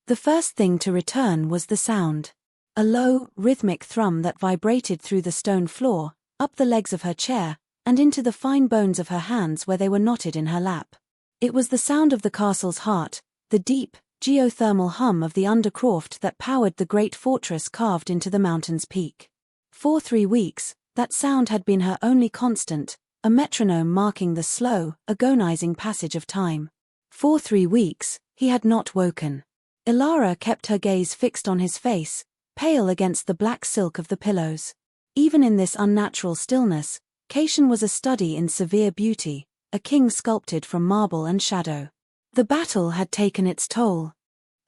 The first thing to return was the sound. A low, rhythmic thrum that vibrated through the stone floor, up the legs of her chair, and into the fine bones of her hands where they were knotted in her lap. It was the sound of the castle's heart, the deep, geothermal hum of the undercroft that powered the great fortress carved into the mountain's peak. For 3 weeks, that sound had been her only constant, a metronome marking the slow, agonizing passage of time. For 3 weeks, he had not woken. Elara kept her gaze fixed on his face, pale against the black silk of the pillows. Even in this unnatural stillness, Kasian was a study in severe beauty, a king sculpted from marble and shadow. The battle had taken its toll.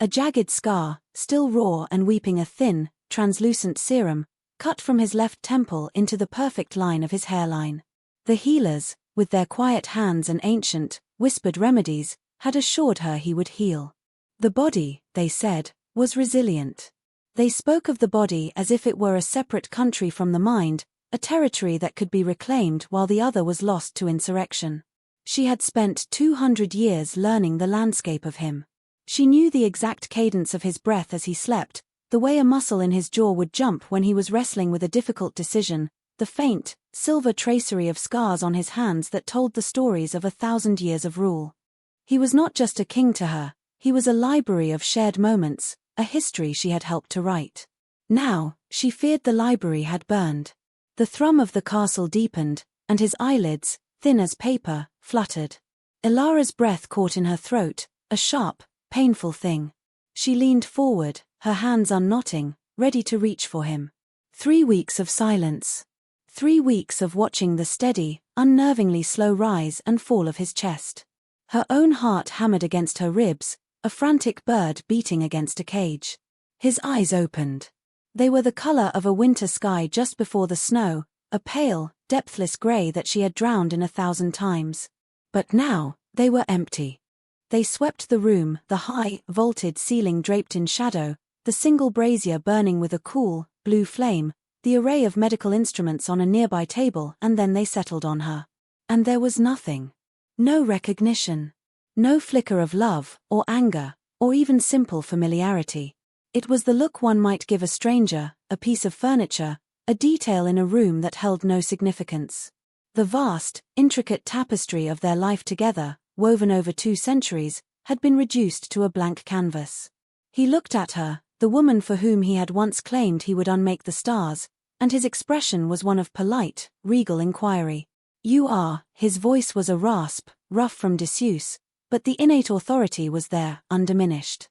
A jagged scar, still raw and weeping a thin, translucent serum, cut from his left temple into the perfect line of his hairline. The healers, with their quiet hands and ancient, whispered remedies, had assured her he would heal. The body, they said, was resilient. They spoke of the body as if it were a separate country from the mind, a territory that could be reclaimed while the other was lost to insurrection. She had spent 200 years learning the landscape of him. She knew the exact cadence of his breath as he slept, the way a muscle in his jaw would jump when he was wrestling with a difficult decision, the faint, silver tracery of scars on his hands that told the stories of 1,000 years of rule. He was not just a king to her, he was a library of shared moments, a history she had helped to write. Now, she feared the library had burned. The thrum of the castle deepened, and his eyelids, thin as paper, fluttered. Elara's breath caught in her throat, a sharp, painful thing. She leaned forward, her hands unknotting, ready to reach for him. 3 weeks of silence. 3 weeks of watching the steady, unnervingly slow rise and fall of his chest. Her own heart hammered against her ribs, a frantic bird beating against a cage. His eyes opened. They were the color of a winter sky just before the snow, a pale, depthless gray that she had drowned in 1,000 times. But now, they were empty. They swept the room, the high, vaulted ceiling draped in shadow, the single brazier burning with a cool, blue flame, the array of medical instruments on a nearby table, and then they settled on her. And there was nothing. No recognition. No flicker of love, or anger, or even simple familiarity. It was the look one might give a stranger, a piece of furniture, a detail in a room that held no significance. The vast, intricate tapestry of their life together, woven over 2 centuries, had been reduced to a blank canvas. He looked at her, the woman for whom he had once claimed he would unmake the stars, and his expression was one of polite, regal inquiry. "You are," his voice was a rasp, rough from disuse, but the innate authority was there, undiminished.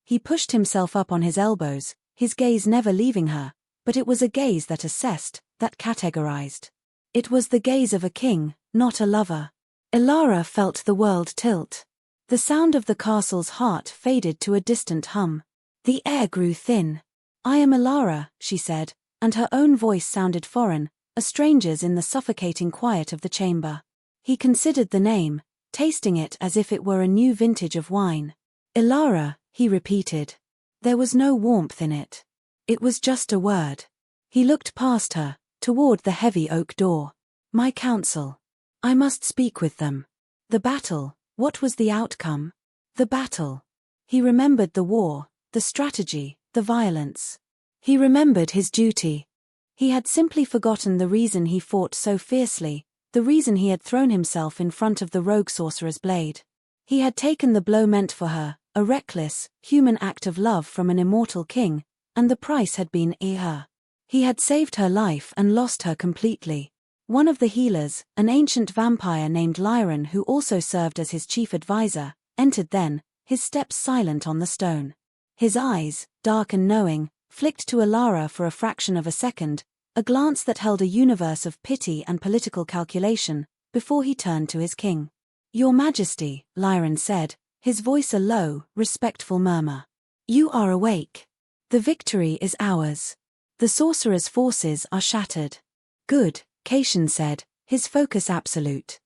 He pushed himself up on his elbows, his gaze never leaving her, but it was a gaze that assessed, that categorized. It was the gaze of a king, not a lover. Elara felt the world tilt. The sound of the castle's heart faded to a distant hum. The air grew thin. "I am Elara," she said, and her own voice sounded foreign, a stranger's in the suffocating quiet of the chamber. He considered the name, tasting it as if it were a new vintage of wine. "Elara," he repeated. There was no warmth in it. It was just a word. He looked past her, toward the heavy oak door. "My council. I must speak with them. The battle, what was the outcome? The battle." He remembered the war, the strategy, the violence. He remembered his duty. He had simply forgotten the reason he fought so fiercely, the reason he had thrown himself in front of the rogue sorcerer's blade. He had taken the blow meant for her, a reckless, human act of love from an immortal king, and the price had been her. He had saved her life and lost her completely. One of the healers, an ancient vampire named Lyran who also served as his chief advisor, entered then, his steps silent on the stone. His eyes, dark and knowing, flicked to Elara for a fraction of a second, a glance that held a universe of pity and political calculation, before he turned to his king. "Your Majesty," Lyran said, his voice a low, respectful murmur. "You are awake. The victory is ours. The sorcerer's forces are shattered." "Good," Kasian said, his focus absolute.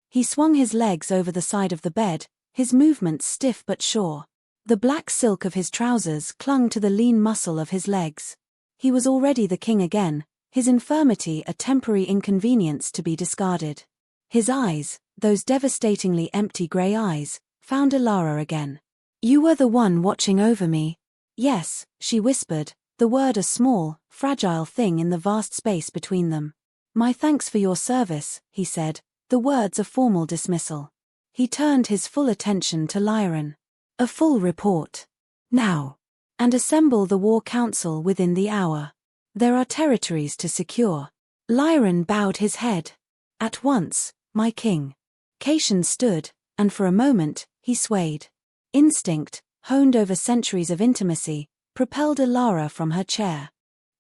He swung his legs over the side of the bed, his movements stiff but sure. The black silk of his trousers clung to the lean muscle of his legs. He was already the king again, his infirmity a temporary inconvenience to be discarded. His eyes, those devastatingly empty grey eyes, found Elara again. You were the one watching over me. Yes, she whispered, the word a small, fragile thing in the vast space between them. My thanks for your service, he said, the words a formal dismissal. He turned his full attention to Lyran. A full report. Now. And assemble the war council within the hour. There are territories to secure. Lyran bowed his head. At once, my king. Kasian stood, and for a moment, he swayed. Instinct, honed over centuries of intimacy, propelled Elara from her chair.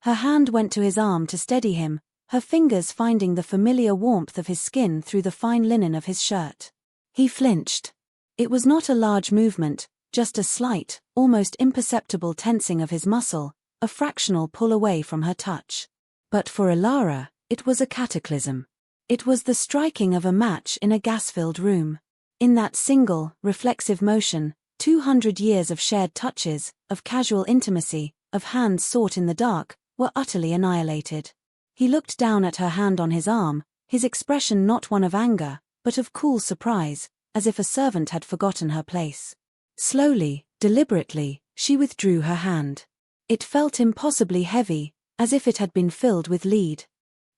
Her hand went to his arm to steady him, her fingers finding the familiar warmth of his skin through the fine linen of his shirt. He flinched. It was not a large movement, just a slight, almost imperceptible tensing of his muscle, a fractional pull away from her touch. But for Elara, it was a cataclysm. It was the striking of a match in a gas-filled room. In that single, reflexive motion, 200 years of shared touches, of casual intimacy, of hands sought in the dark, were utterly annihilated. He looked down at her hand on his arm, his expression not one of anger, but of cool surprise, as if a servant had forgotten her place. Slowly, deliberately, she withdrew her hand. It felt impossibly heavy, as if it had been filled with lead.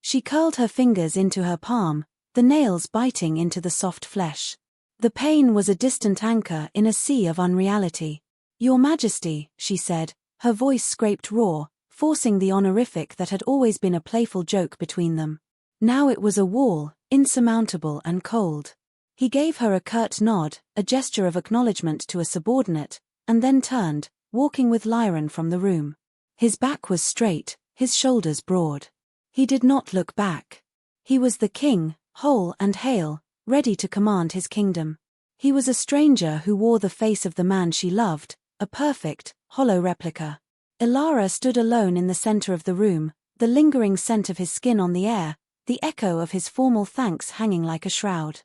She curled her fingers into her palm, the nails biting into the soft flesh. The pain was a distant anchor in a sea of unreality. Your Majesty, she said, her voice scraped raw, forcing the honorific that had always been a playful joke between them. Now it was a wall, insurmountable and cold. He gave her a curt nod, a gesture of acknowledgement to a subordinate, and then turned, walking with Lyran from the room. His back was straight, his shoulders broad. He did not look back. He was the king, whole and hale, ready to command his kingdom. He was a stranger who wore the face of the man she loved, a perfect, hollow replica. Elara stood alone in the center of the room, the lingering scent of his skin on the air, the echo of his formal thanks hanging like a shroud.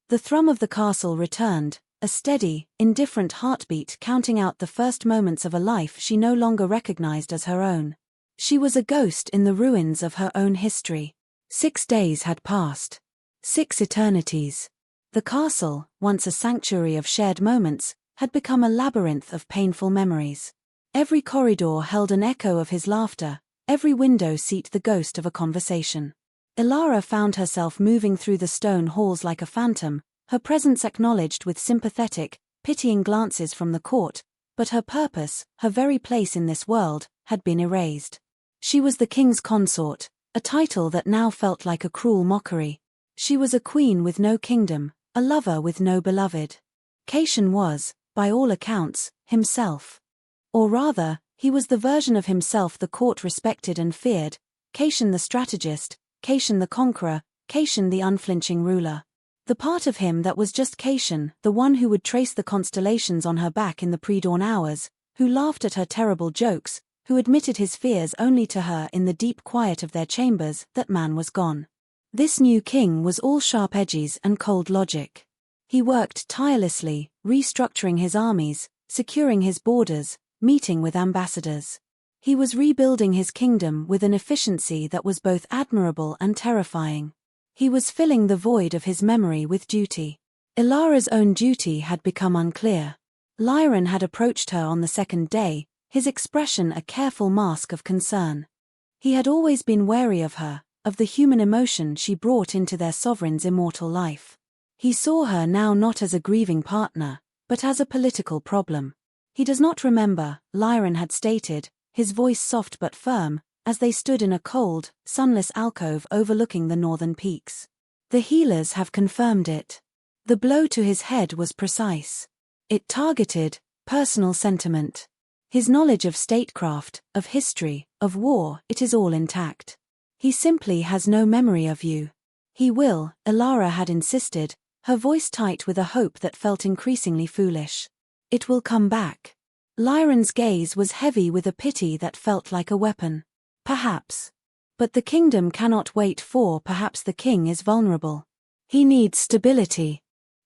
The thrum of the castle returned, a steady, indifferent heartbeat counting out the first moments of a life she no longer recognized as her own. She was a ghost in the ruins of her own history. 6 days had passed. 6 eternities. The castle, once a sanctuary of shared moments, had become a labyrinth of painful memories. Every corridor held an echo of his laughter, every window seat the ghost of a conversation. Elara found herself moving through the stone halls like a phantom, her presence acknowledged with sympathetic, pitying glances from the court, but her purpose, her very place in this world, had been erased. She was the king's consort, a title that now felt like a cruel mockery. She was a queen with no kingdom, a lover with no beloved. Kasian was, by all accounts, himself. Or rather, he was the version of himself the court respected and feared, Kasian the strategist, Kasian the conqueror, Kasian the unflinching ruler. The part of him that was just Kasian, the one who would trace the constellations on her back in the pre-dawn hours, who laughed at her terrible jokes, who admitted his fears only to her in the deep quiet of their chambers, that man was gone. This new king was all sharp edges and cold logic. He worked tirelessly, restructuring his armies, securing his borders, meeting with ambassadors. He was rebuilding his kingdom with an efficiency that was both admirable and terrifying. He was filling the void of his memory with duty. Elara's own duty had become unclear. Lyran had approached her on the second day, his expression a careful mask of concern. He had always been wary of her, of the human emotion she brought into their sovereign's immortal life. He saw her now not as a grieving partner, but as a political problem. He does not remember, Lyran had stated, his voice soft but firm, as they stood in a cold, sunless alcove overlooking the northern peaks. The healers have confirmed it. The blow to his head was precise. It targeted personal sentiment. His knowledge of statecraft, of history, of war, it is all intact. He simply has no memory of you. He will, Elara had insisted, her voice tight with a hope that felt increasingly foolish. It will come back. Lyran's gaze was heavy with a pity that felt like a weapon. Perhaps. But the kingdom cannot wait for perhaps the king is vulnerable. He needs stability.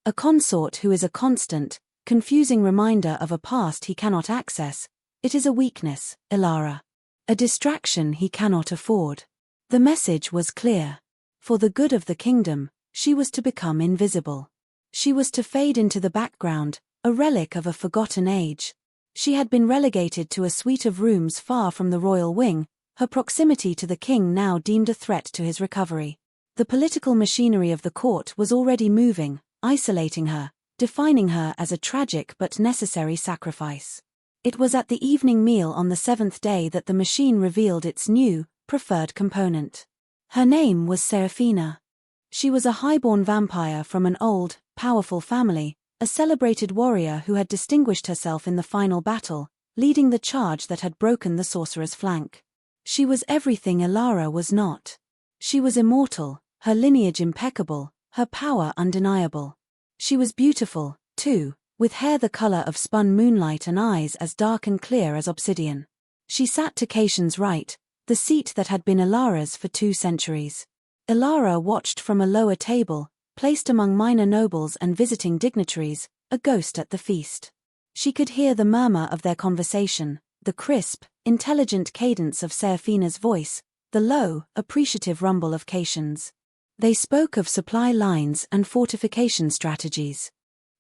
A consort who is a constant, confusing reminder of a past he cannot access, it is a weakness, Elara. A distraction he cannot afford. The message was clear. For the good of the kingdom, she was to become invisible. She was to fade into the background, a relic of a forgotten age. She had been relegated to a suite of rooms far from the royal wing, her proximity to the king now deemed a threat to his recovery. The political machinery of the court was already moving, isolating her, defining her as a tragic but necessary sacrifice. It was at the evening meal on the 7th day that the machine revealed its new, preferred component. Her name was Seraphina. She was a highborn vampire from an old, powerful family, a celebrated warrior who had distinguished herself in the final battle, leading the charge that had broken the sorcerer's flank. She was everything Elara was not. She was immortal, her lineage impeccable, her power undeniable. She was beautiful, too, with hair the color of spun moonlight and eyes as dark and clear as obsidian. She sat to Kasian's right, the seat that had been Elara's for 2 centuries. Elara watched from a lower table, placed among minor nobles and visiting dignitaries, a ghost at the feast. She could hear the murmur of their conversation, the crisp, intelligent cadence of Seraphina's voice, the low, appreciative rumble of Kasian's. They spoke of supply lines and fortification strategies.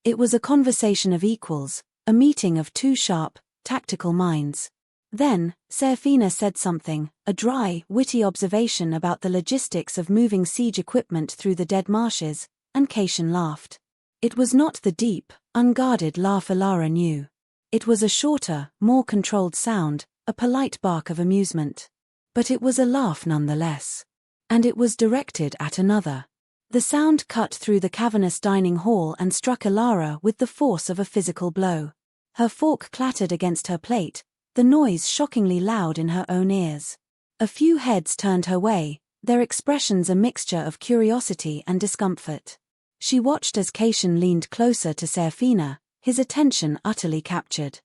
It was a conversation of equals, a meeting of 2 sharp, tactical minds. Then, Seraphina said something, a dry, witty observation about the logistics of moving siege equipment through the dead marshes, and Kasian laughed. It was not the deep, unguarded laugh Elara knew. It was a shorter, more controlled sound, a polite bark of amusement. But it was a laugh nonetheless. And it was directed at another. The sound cut through the cavernous dining hall and struck Elara with the force of a physical blow. Her fork clattered against her plate, the noise shockingly loud in her own ears. A few heads turned her way, their expressions a mixture of curiosity and discomfort. She watched as Kasian leaned closer to Seraphina, his attention utterly captured.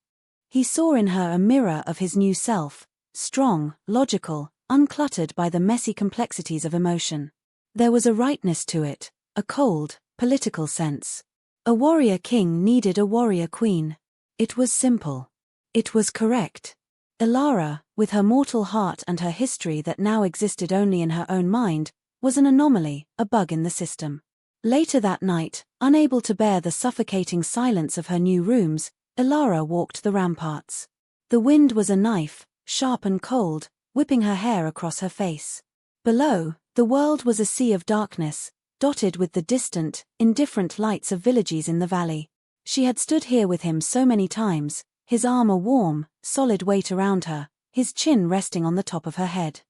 He saw in her a mirror of his new self, strong, logical, uncluttered by the messy complexities of emotion. There was a rightness to it, a cold, political sense. A warrior king needed a warrior queen. It was simple. It was correct. Elara, with her mortal heart and her history that now existed only in her own mind, was an anomaly, a bug in the system. Later that night, unable to bear the suffocating silence of her new rooms, Elara walked the ramparts. The wind was a knife, sharp and cold, whipping her hair across her face. Below, the world was a sea of darkness, dotted with the distant, indifferent lights of villages in the valley. She had stood here with him so many times, his arm a warm, solid weight around her, his chin resting on the top of her head.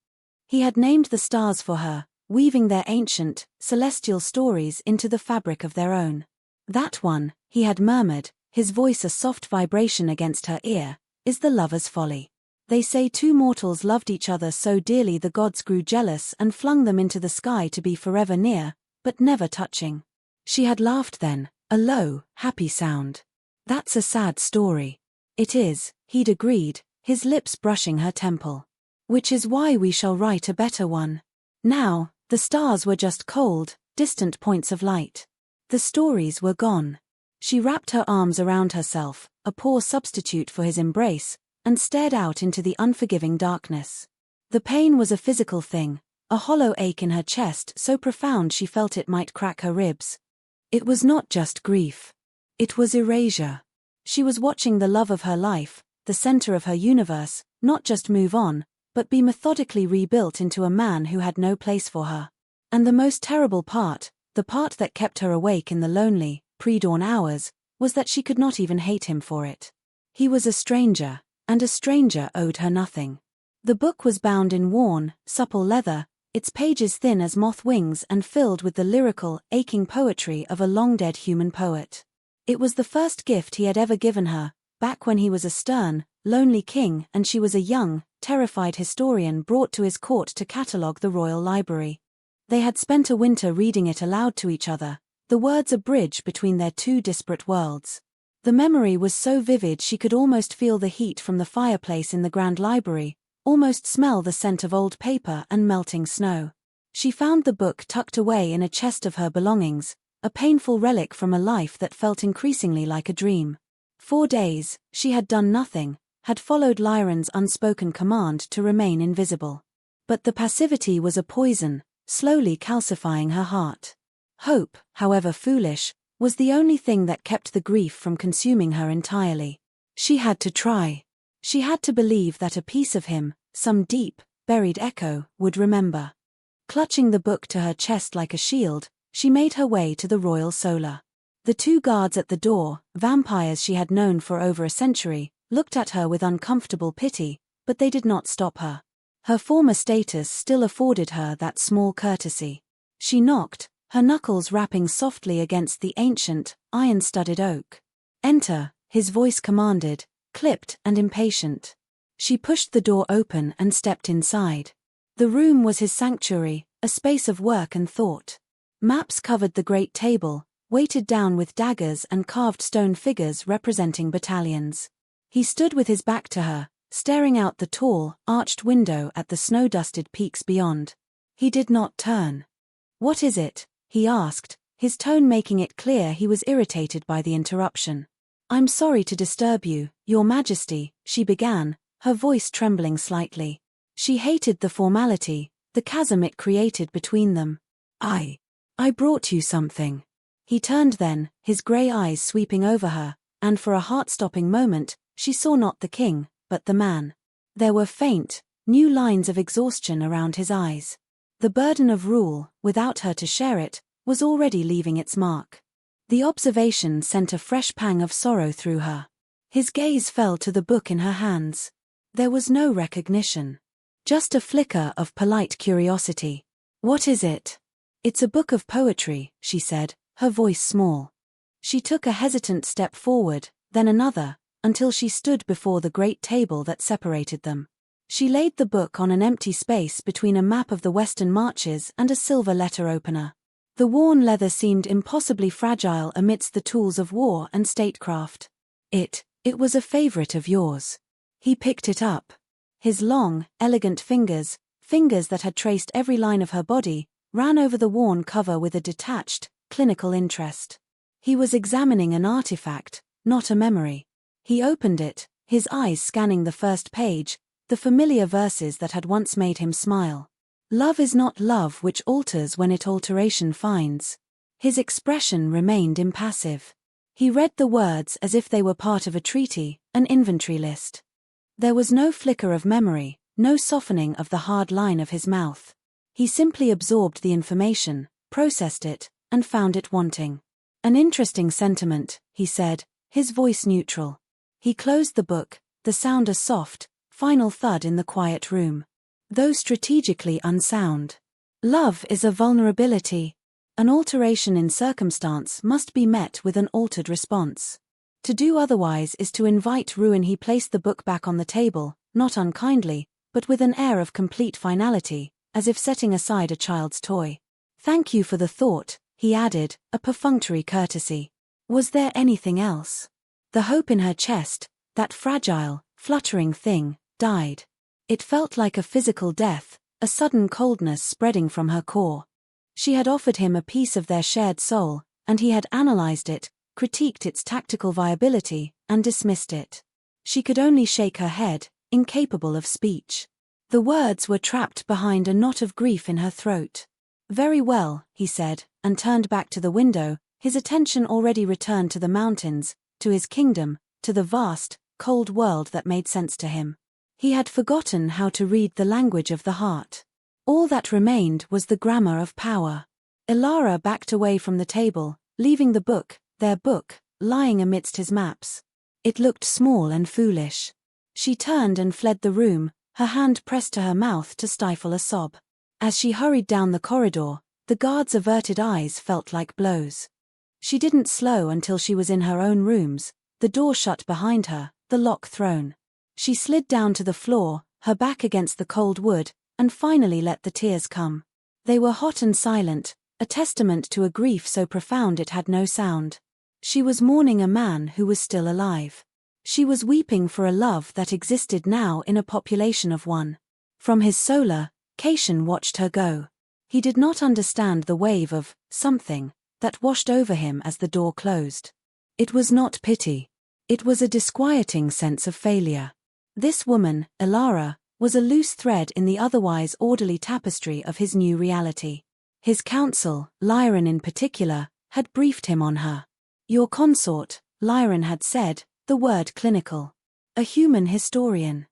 He had named the stars for her, weaving their ancient, celestial stories into the fabric of their own. That one, he had murmured, his voice a soft vibration against her ear, is the lover's folly. They say 2 mortals loved each other so dearly the gods grew jealous and flung them into the sky to be forever near, but never touching. She had laughed then, a low, happy sound. That's a sad story. It is, he'd agreed, his lips brushing her temple. Which is why we shall write a better one. Now, the stars were just cold, distant points of light. The stories were gone. She wrapped her arms around herself, a poor substitute for his embrace, and stared out into the unforgiving darkness. The pain was a physical thing, a hollow ache in her chest so profound she felt it might crack her ribs. It was not just grief. It was erasure. She was watching the love of her life, the center of her universe, not just move on, but be methodically rebuilt into a man who had no place for her. And the most terrible part, the part that kept her awake in the lonely, pre-dawn hours, was that she could not even hate him for it. He was a stranger, and a stranger owed her nothing. The book was bound in worn, supple leather, its pages thin as moth wings and filled with the lyrical, aching poetry of a long-dead human poet. It was the first gift he had ever given her, back when he was a stern, lonely king and she was a young, terrified historian brought to his court to catalogue the royal library. They had spent a winter reading it aloud to each other, the words a bridge between their 2 disparate worlds. The memory was so vivid she could almost feel the heat from the fireplace in the grand library, almost smell the scent of old paper and melting snow. She found the book tucked away in a chest of her belongings, a painful relic from a life that felt increasingly like a dream. 4 days, she had done nothing, had followed Lyran's unspoken command to remain invisible. But the passivity was a poison, slowly calcifying her heart. Hope, however foolish, was the only thing that kept the grief from consuming her entirely. She had to try. She had to believe that a piece of him, some deep, buried echo, would remember. Clutching the book to her chest like a shield, she made her way to the royal solar. The two guards at the door, vampires she had known for over a century, looked at her with uncomfortable pity, but they did not stop her. Her former status still afforded her that small courtesy. She knocked, her knuckles rapping softly against the ancient, iron-studded oak. "Enter," his voice commanded, clipped and impatient. She pushed the door open and stepped inside. The room was his sanctuary, a space of work and thought. Maps covered the great table, weighted down with daggers and carved stone figures representing battalions. He stood with his back to her, staring out the tall, arched window at the snow-dusted peaks beyond. He did not turn. "What is it?" he asked, his tone making it clear he was irritated by the interruption. "I'm sorry to disturb you, Your Majesty," she began, her voice trembling slightly. She hated the formality, the chasm it created between them. I brought you something." He turned then, his grey eyes sweeping over her, and for a heart-stopping moment, she saw not the king, but the man. There were faint, new lines of exhaustion around his eyes. The burden of rule, without her to share it, was already leaving its mark. The observation sent a fresh pang of sorrow through her. His gaze fell to the book in her hands. There was no recognition. Just a flicker of polite curiosity. "What is it?" "It's a book of poetry," she said, her voice small. She took a hesitant step forward, then another, until she stood before the great table that separated them. She laid the book on an empty space between a map of the Western Marches and a silver letter opener. The worn leather seemed impossibly fragile amidst the tools of war and statecraft. It was a favorite of yours." He picked it up. His long, elegant fingers that had traced every line of her body, ran over the worn cover with a detached, clinical interest. He was examining an artifact, not a memory. He opened it, his eyes scanning the first page, the familiar verses that had once made him smile. "Love is not love which alters when it alteration finds." His expression remained impassive. He read the words as if they were part of a treaty, an inventory list. There was no flicker of memory, no softening of the hard line of his mouth. He simply absorbed the information, processed it, and found it wanting. "An interesting sentiment," he said, his voice neutral. He closed the book, the sound a soft, final thud in the quiet room. Though strategically unsound. Love is a vulnerability. An alteration in circumstance must be met with an altered response. To do otherwise is to invite ruin. He placed the book back on the table, not unkindly, but with an air of complete finality, as if setting aside a child's toy. "Thank you for the thought," he added, a perfunctory courtesy. Was there anything else? The hope in her chest, that fragile, fluttering thing, died. It felt like a physical death, a sudden coldness spreading from her core. She had offered him a piece of their shared soul, and he had analyzed it, critiqued its tactical viability, and dismissed it. She could only shake her head, incapable of speech. The words were trapped behind a knot of grief in her throat. "Very well," he said, and turned back to the window, his attention already returned to the mountains, to his kingdom, to the vast, cold world that made sense to him. He had forgotten how to read the language of the heart. All that remained was the grammar of power. Elara backed away from the table, leaving the book, their book, lying amidst his maps. It looked small and foolish. She turned and fled the room, her hand pressed to her mouth to stifle a sob. As she hurried down the corridor, the guard's averted eyes felt like blows. She didn't slow until she was in her own rooms, the door shut behind her, the lock thrown. She slid down to the floor, her back against the cold wood, and finally let the tears come. They were hot and silent, a testament to a grief so profound it had no sound. She was mourning a man who was still alive. She was weeping for a love that existed now in a population of one. From his solar, Kasian watched her go. He did not understand the wave of something that washed over him as the door closed. It was not pity. It was a disquieting sense of failure. This woman, Elara, was a loose thread in the otherwise orderly tapestry of his new reality. His council, Lyran in particular, had briefed him on her. Your consort, Lyron had said, the word clinical. A human historian.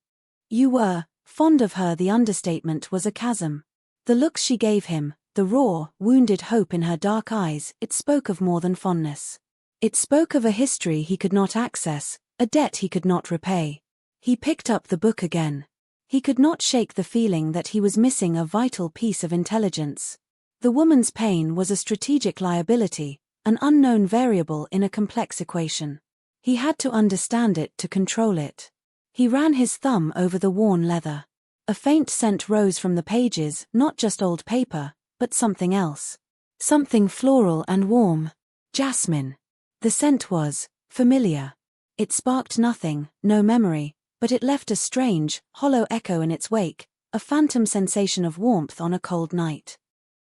You were fond of her. The understatement was a chasm. The looks she gave him, the raw, wounded hope in her dark eyes, it spoke of more than fondness. It spoke of a history he could not access, a debt he could not repay. He picked up the book again. He could not shake the feeling that he was missing a vital piece of intelligence. The woman's pain was a strategic liability, an unknown variable in a complex equation. He had to understand it to control it. He ran his thumb over the worn leather. A faint scent rose from the pages, not just old paper, but something else. Something floral and warm. Jasmine. The scent was familiar. It sparked nothing, no memory, but it left a strange, hollow echo in its wake, a phantom sensation of warmth on a cold night.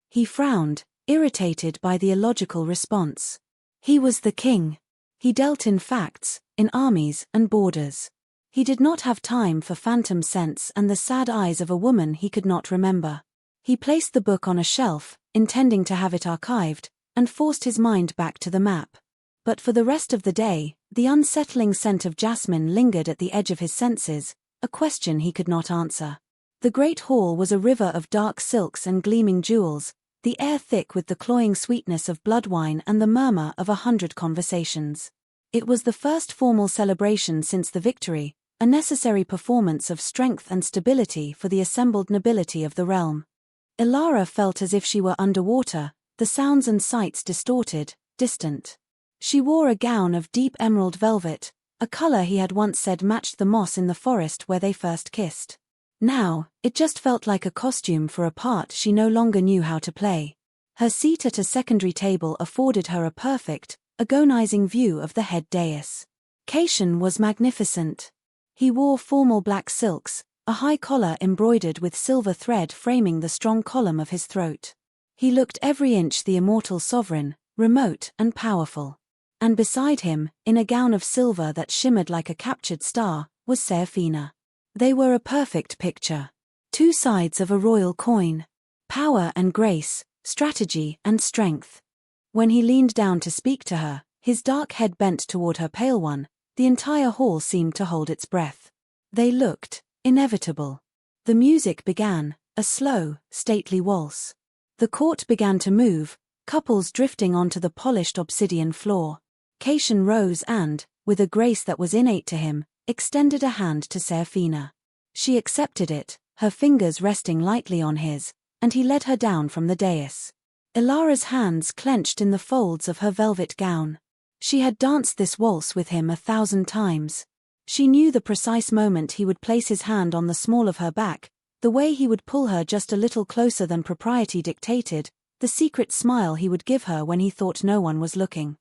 He frowned, irritated by the illogical response. He was the king. He dealt in facts, in armies and borders. He did not have time for phantom scents and the sad eyes of a woman he could not remember. He placed the book on a shelf, intending to have it archived, and forced his mind back to the map. But for the rest of the day, the unsettling scent of jasmine lingered at the edge of his senses, a question he could not answer. The great hall was a river of dark silks and gleaming jewels, the air thick with the cloying sweetness of blood wine and the murmur of 100 conversations. It was the first formal celebration since the victory, a necessary performance of strength and stability for the assembled nobility of the realm. Elara felt as if she were underwater, the sounds and sights distorted, distant. She wore a gown of deep emerald velvet, a color he had once said matched the moss in the forest where they first kissed. Now, it just felt like a costume for a part she no longer knew how to play. Her seat at a secondary table afforded her a perfect, agonizing view of the head dais. Kasian was magnificent. He wore formal black silks, a high collar embroidered with silver thread framing the strong column of his throat. He looked every inch the immortal sovereign, remote and powerful. And beside him, in a gown of silver that shimmered like a captured star, was Seraphina. They were a perfect picture. Two sides of a royal coin. Power and grace, strategy and strength. When he leaned down to speak to her, his dark head bent toward her pale one, the entire hall seemed to hold its breath. They looked inevitable. The music began, a slow, stately waltz. The court began to move, couples drifting onto the polished obsidian floor. Kasian rose and, with a grace that was innate to him, extended a hand to Seraphina. She accepted it, her fingers resting lightly on his, and he led her down from the dais. Elara's hands clenched in the folds of her velvet gown. She had danced this waltz with him 1,000 times. She knew the precise moment he would place his hand on the small of her back, the way he would pull her just a little closer than propriety dictated, the secret smile he would give her when he thought no one was looking.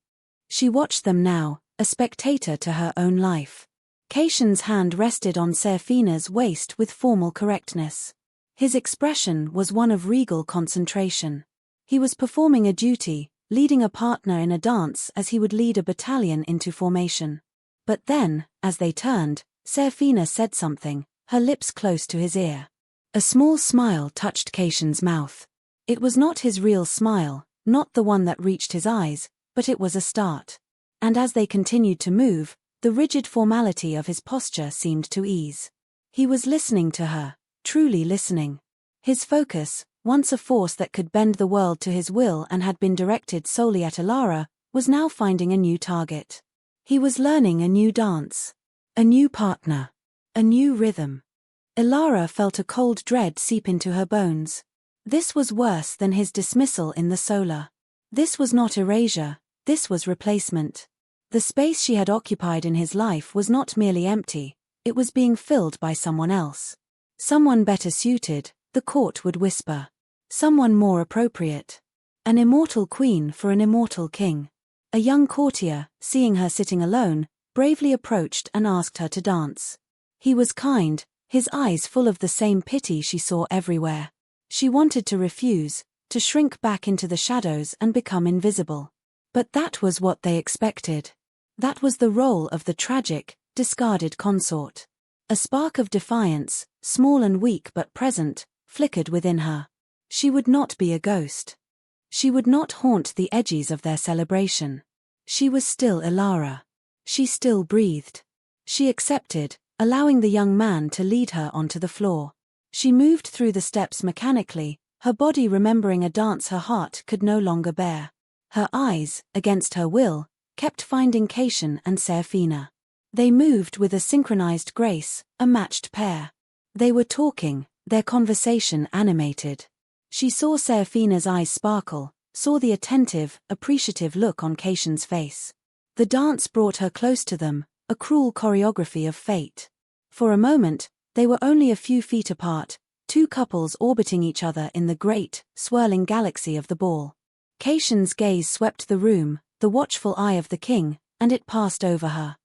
She watched them now, a spectator to her own life. Kasian's hand rested on Seraphina's waist with formal correctness. His expression was one of regal concentration. He was performing a duty, leading a partner in a dance as he would lead a battalion into formation. But then, as they turned, Seraphina said something, her lips close to his ear. A small smile touched Kasian's mouth. It was not his real smile, not the one that reached his eyes, but it was a start. And as they continued to move, the rigid formality of his posture seemed to ease. He was listening to her, truly listening. His focus, once a force that could bend the world to his will and had been directed solely at Elara, was now finding a new target. He was learning a new dance. A new partner. A new rhythm. Elara felt a cold dread seep into her bones. This was worse than his dismissal in the solar. This was not erasure, this was replacement. The space she had occupied in his life was not merely empty, it was being filled by someone else. Someone better suited, the court would whisper. Someone more appropriate. An immortal queen for an immortal king. A young courtier, seeing her sitting alone, bravely approached and asked her to dance. He was kind, his eyes full of the same pity she saw everywhere. She wanted to refuse, to shrink back into the shadows and become invisible. But that was what they expected. That was the role of the tragic, discarded consort. A spark of defiance, small and weak but present, flickered within her. She would not be a ghost. She would not haunt the edges of their celebration. She was still Elara. She still breathed. She accepted, allowing the young man to lead her onto the floor. She moved through the steps mechanically, her body remembering a dance her heart could no longer bear. Her eyes, against her will, kept finding Kasian and Serafina. They moved with a synchronized grace, a matched pair. They were talking, their conversation animated. She saw Serafina's eyes sparkle, saw the attentive, appreciative look on Kasian's face. The dance brought her close to them, a cruel choreography of fate. For a moment, they were only a few feet apart, two couples orbiting each other in the great, swirling galaxy of the ball. Kasian's gaze swept the room, the watchful eye of the king, and it passed over her.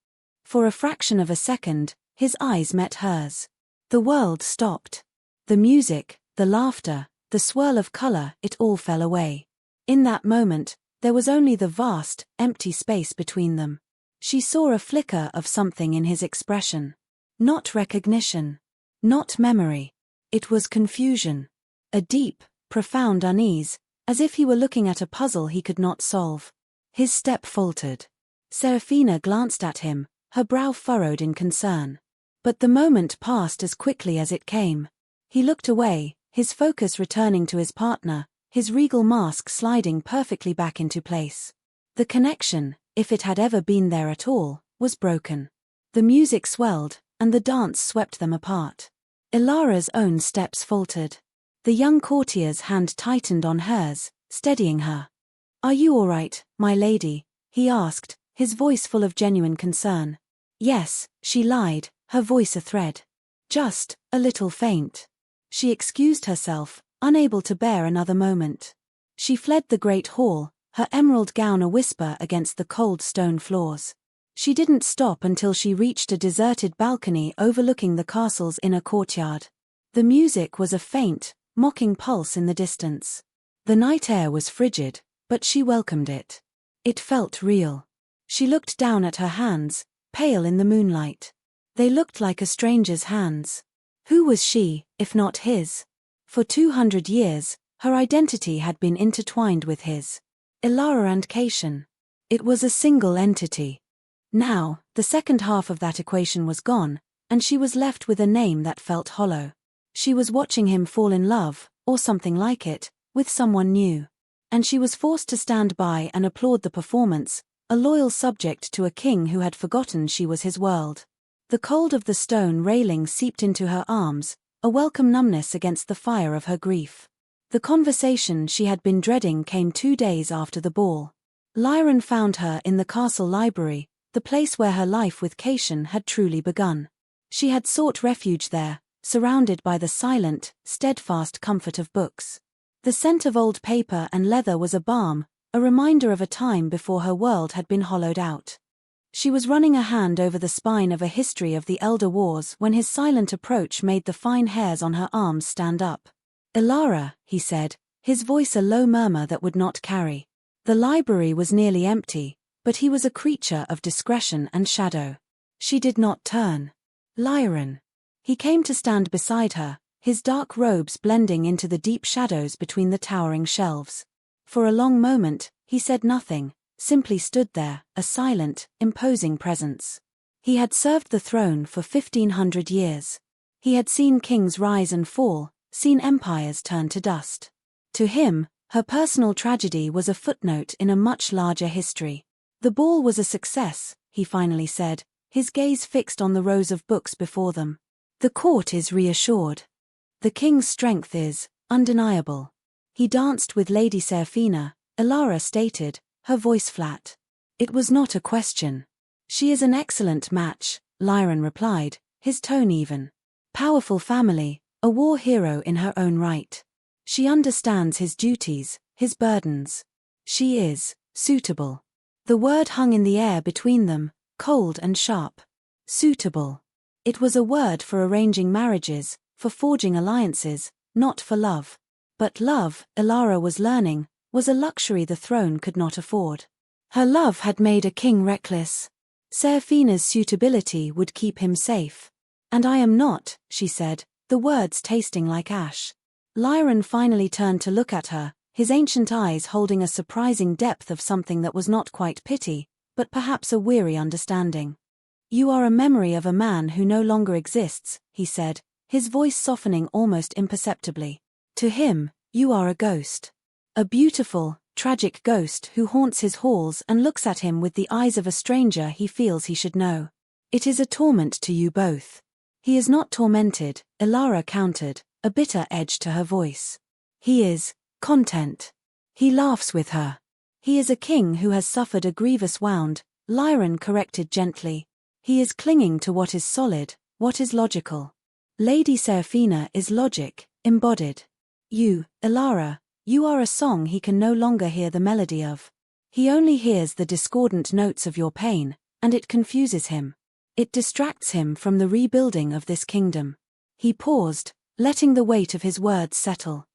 For a fraction of a second, his eyes met hers. The world stopped. The music, the laughter, the swirl of color, it all fell away. In that moment, there was only the vast, empty space between them. She saw a flicker of something in his expression. Not recognition. Not memory. It was confusion. A deep, profound unease, as if he were looking at a puzzle he could not solve. His step faltered. Serafina glanced at him, her brow furrowed in concern. But the moment passed as quickly as it came. He looked away, his focus returning to his partner, his regal mask sliding perfectly back into place. The connection, if it had ever been there at all, was broken. The music swelled, and the dance swept them apart. Elara's own steps faltered. The young courtier's hand tightened on hers, steadying her. "Are you all right, my lady?" he asked, his voice full of genuine concern. "Yes," she lied, her voice a thread. "Just a little faint." She excused herself, unable to bear another moment. She fled the great hall, her emerald gown a whisper against the cold stone floors. She didn't stop until she reached a deserted balcony overlooking the castle's inner courtyard. The music was a faint, mocking pulse in the distance. The night air was frigid, but she welcomed it. It felt real. She looked down at her hands, pale in the moonlight. They looked like a stranger's hands. Who was she, if not his? For 200 years, her identity had been intertwined with his. Elara and Kasian. It was a single entity. Now, the second half of that equation was gone, and she was left with a name that felt hollow. She was watching him fall in love, or something like it, with someone new. And she was forced to stand by and applaud the performance, a loyal subject to a king who had forgotten she was his world. The cold of the stone railing seeped into her arms, a welcome numbness against the fire of her grief. The conversation she had been dreading came 2 days after the ball. Lyran found her in the castle library, the place where her life with Kasian had truly begun. She had sought refuge there, surrounded by the silent, steadfast comfort of books. The scent of old paper and leather was a balm, a reminder of a time before her world had been hollowed out. She was running a hand over the spine of a history of the Elder Wars when his silent approach made the fine hairs on her arms stand up. "Elara," he said, his voice a low murmur that would not carry. The library was nearly empty, but he was a creature of discretion and shadow. She did not turn. "Lyran." He came to stand beside her, his dark robes blending into the deep shadows between the towering shelves. For a long moment, he said nothing, simply stood there, a silent, imposing presence. He had served the throne for 1,500 years. He had seen kings rise and fall, seen empires turn to dust. To him, her personal tragedy was a footnote in a much larger history. "The ball was a success," he finally said, his gaze fixed on the rows of books before them. "The court is reassured. The king's strength is undeniable." He danced with Lady Serafina, Elara stated, her voice flat. "It was not a question." "She is an excellent match," Lyran replied, his tone even. "Powerful family, a war hero in her own right. She understands his duties, his burdens. She is suitable." The word hung in the air between them, cold and sharp. Suitable. It was a word for arranging marriages, for forging alliances, not for love. But love, Elara was learning, was a luxury the throne could not afford. Her love had made a king reckless. Serafina's suitability would keep him safe. "And I am not," she said, the words tasting like ash. Lyran finally turned to look at her, his ancient eyes holding a surprising depth of something that was not quite pity, but perhaps a weary understanding. "You are a memory of a man who no longer exists," he said, his voice softening almost imperceptibly. "To him, you are a ghost. A beautiful, tragic ghost who haunts his halls and looks at him with the eyes of a stranger he feels he should know. It is a torment to you both." "He is not tormented," Elara countered, a bitter edge to her voice. "He is content." He laughs with her. "He is a king who has suffered a grievous wound," Lyran corrected gently. "He is clinging to what is solid, what is logical. Lady Seraphina is logic, embodied. You, Elara, you are a song he can no longer hear the melody of. He only hears the discordant notes of your pain, and it confuses him. It distracts him from the rebuilding of this kingdom." He paused, letting the weight of his words settle.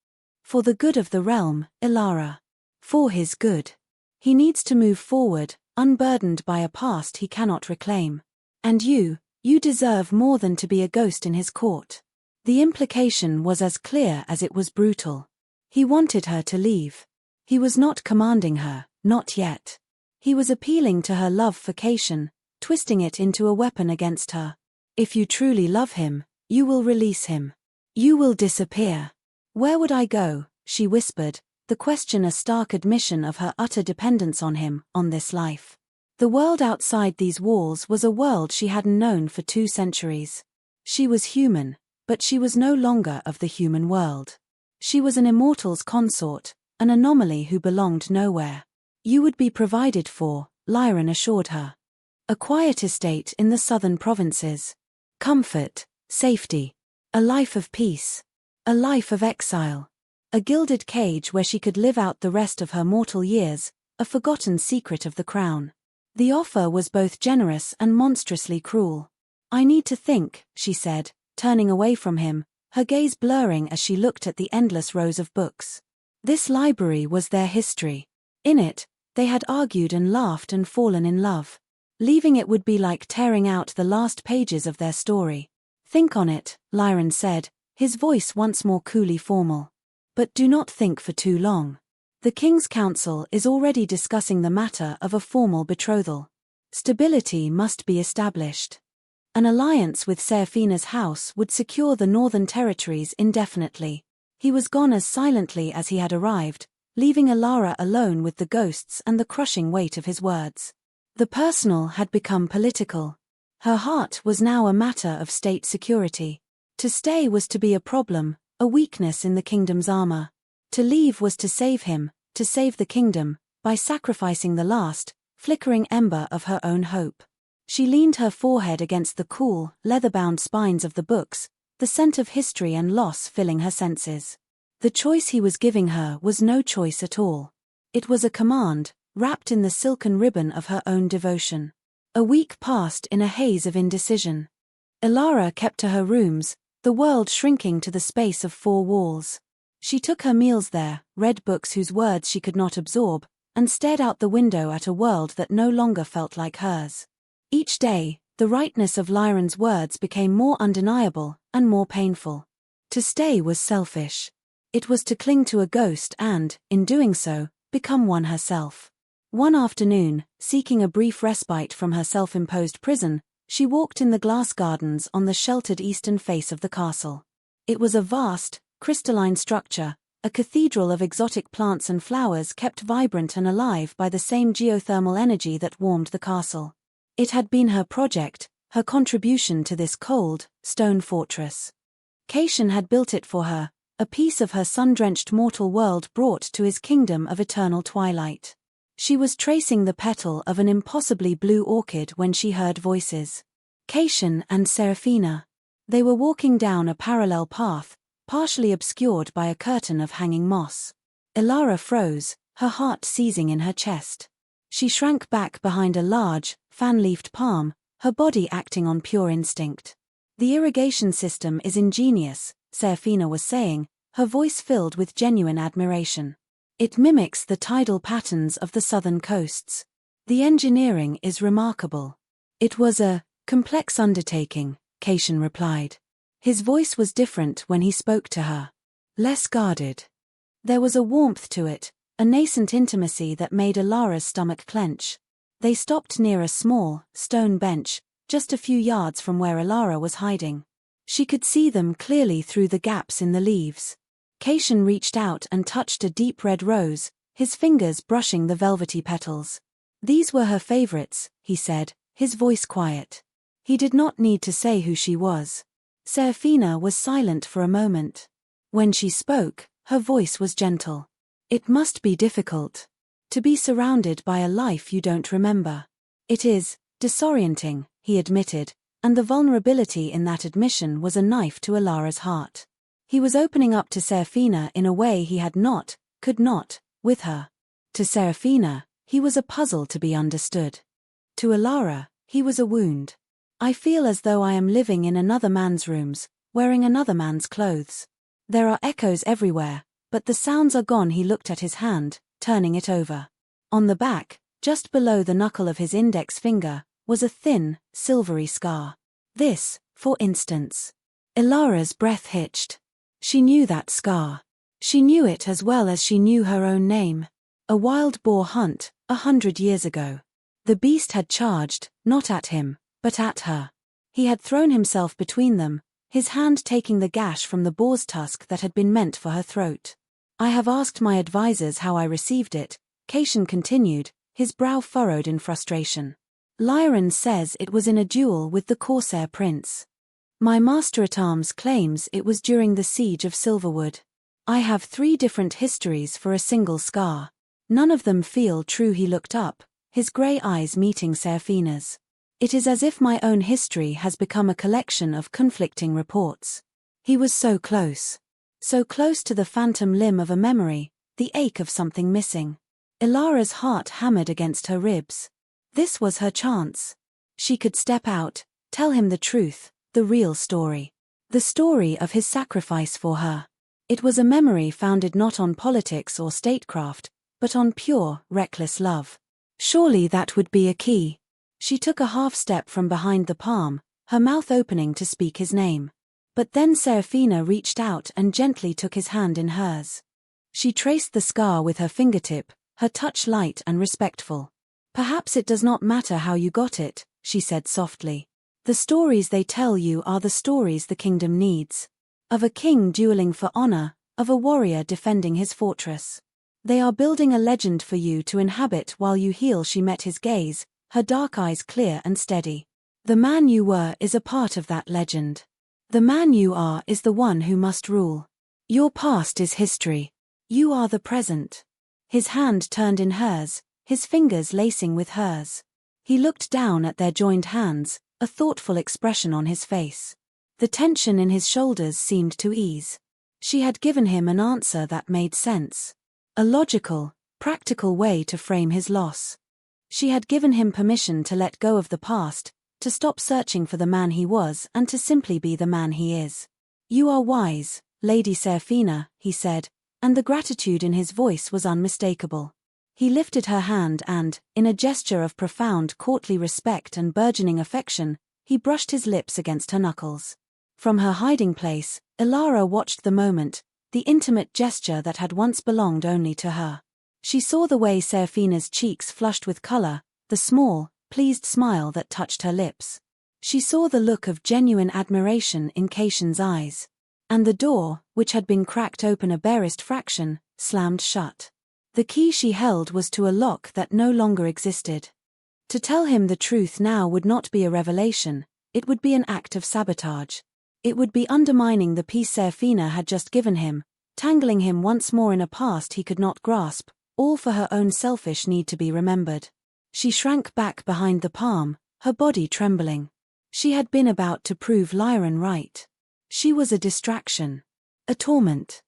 "For the good of the realm, Elara. For his good. He needs to move forward, unburdened by a past he cannot reclaim. And you deserve more than to be a ghost in his court." The implication was as clear as it was brutal. He wanted her to leave. He was not commanding her, not yet. He was appealing to her love for Kasian, twisting it into a weapon against her. "If you truly love him, you will release him. You will disappear." "Where would I go?" she whispered, the question a stark admission of her utter dependence on him, on this life. The world outside these walls was a world she hadn't known for 2 centuries. She was human, but she was no longer of the human world. She was an immortal's consort, an anomaly who belonged nowhere. "You would be provided for," Lyran assured her. "A quiet estate in the southern provinces. Comfort, safety. A life of peace. A life of exile. A gilded cage where she could live out the rest of her mortal years, a forgotten secret of the crown." The offer was both generous and monstrously cruel. "I need to think," she said, turning away from him, her gaze blurring as she looked at the endless rows of books. This library was their history. In it, they had argued and laughed and fallen in love. Leaving it would be like tearing out the last pages of their story. "Think on it," Lyran said, his voice once more coolly formal. "But do not think for too long. The King's Council is already discussing the matter of a formal betrothal. Stability must be established. An alliance with Seraphina's house would secure the northern territories indefinitely." He was gone as silently as he had arrived, leaving Elara alone with the ghosts and the crushing weight of his words. The personal had become political. Her heart was now a matter of state security. To stay was to be a problem, a weakness in the kingdom's armor. To leave was to save him, to save the kingdom, by sacrificing the last, flickering ember of her own hope. She leaned her forehead against the cool, leather-bound spines of the books, the scent of history and loss filling her senses. The choice he was giving her was no choice at all. It was a command, wrapped in the silken ribbon of her own devotion. A week passed in a haze of indecision. Elara kept to her rooms, the world shrinking to the space of 4 walls. She took her meals there, read books whose words she could not absorb, and stared out the window at a world that no longer felt like hers. Each day, the rightness of Lyran's words became more undeniable, and more painful. To stay was selfish. It was to cling to a ghost and, in doing so, become one herself. One afternoon, seeking a brief respite from her self-imposed prison, she walked in the glass gardens on the sheltered eastern face of the castle. It was a vast, crystalline structure, a cathedral of exotic plants and flowers kept vibrant and alive by the same geothermal energy that warmed the castle. It had been her project, her contribution to this cold, stone fortress. Kasian had built it for her, a piece of her sun-drenched mortal world brought to his kingdom of eternal twilight. She was tracing the petal of an impossibly blue orchid when she heard voices. Kasian and Seraphina. They were walking down a parallel path, partially obscured by a curtain of hanging moss. Elara froze, her heart seizing in her chest. She shrank back behind a large, fan-leafed palm, her body acting on pure instinct. "The irrigation system is ingenious," Seraphina was saying, her voice filled with genuine admiration. "It mimics the tidal patterns of the southern coasts. The engineering is remarkable." "It was a complex undertaking," Kasian replied. His voice was different when he spoke to her. Less guarded. There was a warmth to it, a nascent intimacy that made Elara's stomach clench. They stopped near a small, stone bench, just a few yards from where Elara was hiding. She could see them clearly through the gaps in the leaves. Kasian reached out and touched a deep red rose, his fingers brushing the velvety petals. These were her favorites, he said, his voice quiet. He did not need to say who she was. Seraphina was silent for a moment. When she spoke, her voice was gentle. It must be difficult to be surrounded by a life you don't remember. It is disorienting, he admitted, and the vulnerability in that admission was a knife to Elara's heart. He was opening up to Seraphina in a way he could not, with her. To Seraphina, he was a puzzle to be understood. To Elara, he was a wound. I feel as though I am living in another man's rooms, wearing another man's clothes. There are echoes everywhere, but the sounds are gone. He looked at his hand, turning it over. On the back, just below the knuckle of his index finger, was a thin, silvery scar. This, for instance. Elara's breath hitched. She knew that scar. She knew it as well as she knew her own name. A wild boar hunt, 100 years ago. The beast had charged, not at him, but at her. He had thrown himself between them, his hand taking the gash from the boar's tusk that had been meant for her throat. I have asked my advisors how I received it, Kasian continued, his brow furrowed in frustration. Lyron says it was in a duel with the Corsair Prince. My master-at-arms claims it was during the siege of Silverwood. I have 3 different histories for a single scar. None of them feel true. He looked up, his grey eyes meeting Seraphina's. It is as if my own history has become a collection of conflicting reports. He was so close. So close to the phantom limb of a memory, the ache of something missing. Elara's heart hammered against her ribs. This was her chance. She could step out, tell him the truth, the real story. The story of his sacrifice for her. It was a memory founded not on politics or statecraft, but on pure, reckless love. Surely that would be a key. She took a half step from behind the palm, her mouth opening to speak his name. But then Seraphina reached out and gently took his hand in hers. She traced the scar with her fingertip, her touch light and respectful. Perhaps it does not matter how you got it, she said softly. The stories they tell you are the stories the kingdom needs. Of a king dueling for honor, of a warrior defending his fortress. They are building a legend for you to inhabit while you heal. She met his gaze, her dark eyes clear and steady. The man you were is a part of that legend. The man you are is the one who must rule. Your past is history. You are the present. His hand turned in hers, his fingers lacing with hers. He looked down at their joined hands, a thoughtful expression on his face. The tension in his shoulders seemed to ease. She had given him an answer that made sense. A logical, practical way to frame his loss. She had given him permission to let go of the past, to stop searching for the man he was and to simply be the man he is. You are wise, Lady Seraphina, he said, and the gratitude in his voice was unmistakable. He lifted her hand and, in a gesture of profound courtly respect and burgeoning affection, he brushed his lips against her knuckles. From her hiding place, Elara watched the moment, the intimate gesture that had once belonged only to her. She saw the way Seraphina's cheeks flushed with color, the small, pleased smile that touched her lips. She saw the look of genuine admiration in Kasian's eyes. And the door, which had been cracked open a barest fraction, slammed shut. The key she held was to a lock that no longer existed. To tell him the truth now would not be a revelation, it would be an act of sabotage. It would be undermining the peace Seraphina had just given him, tangling him once more in a past he could not grasp, all for her own selfish need to be remembered. She shrank back behind the palm, her body trembling. She had been about to prove Lyron right. She was a distraction. A torment.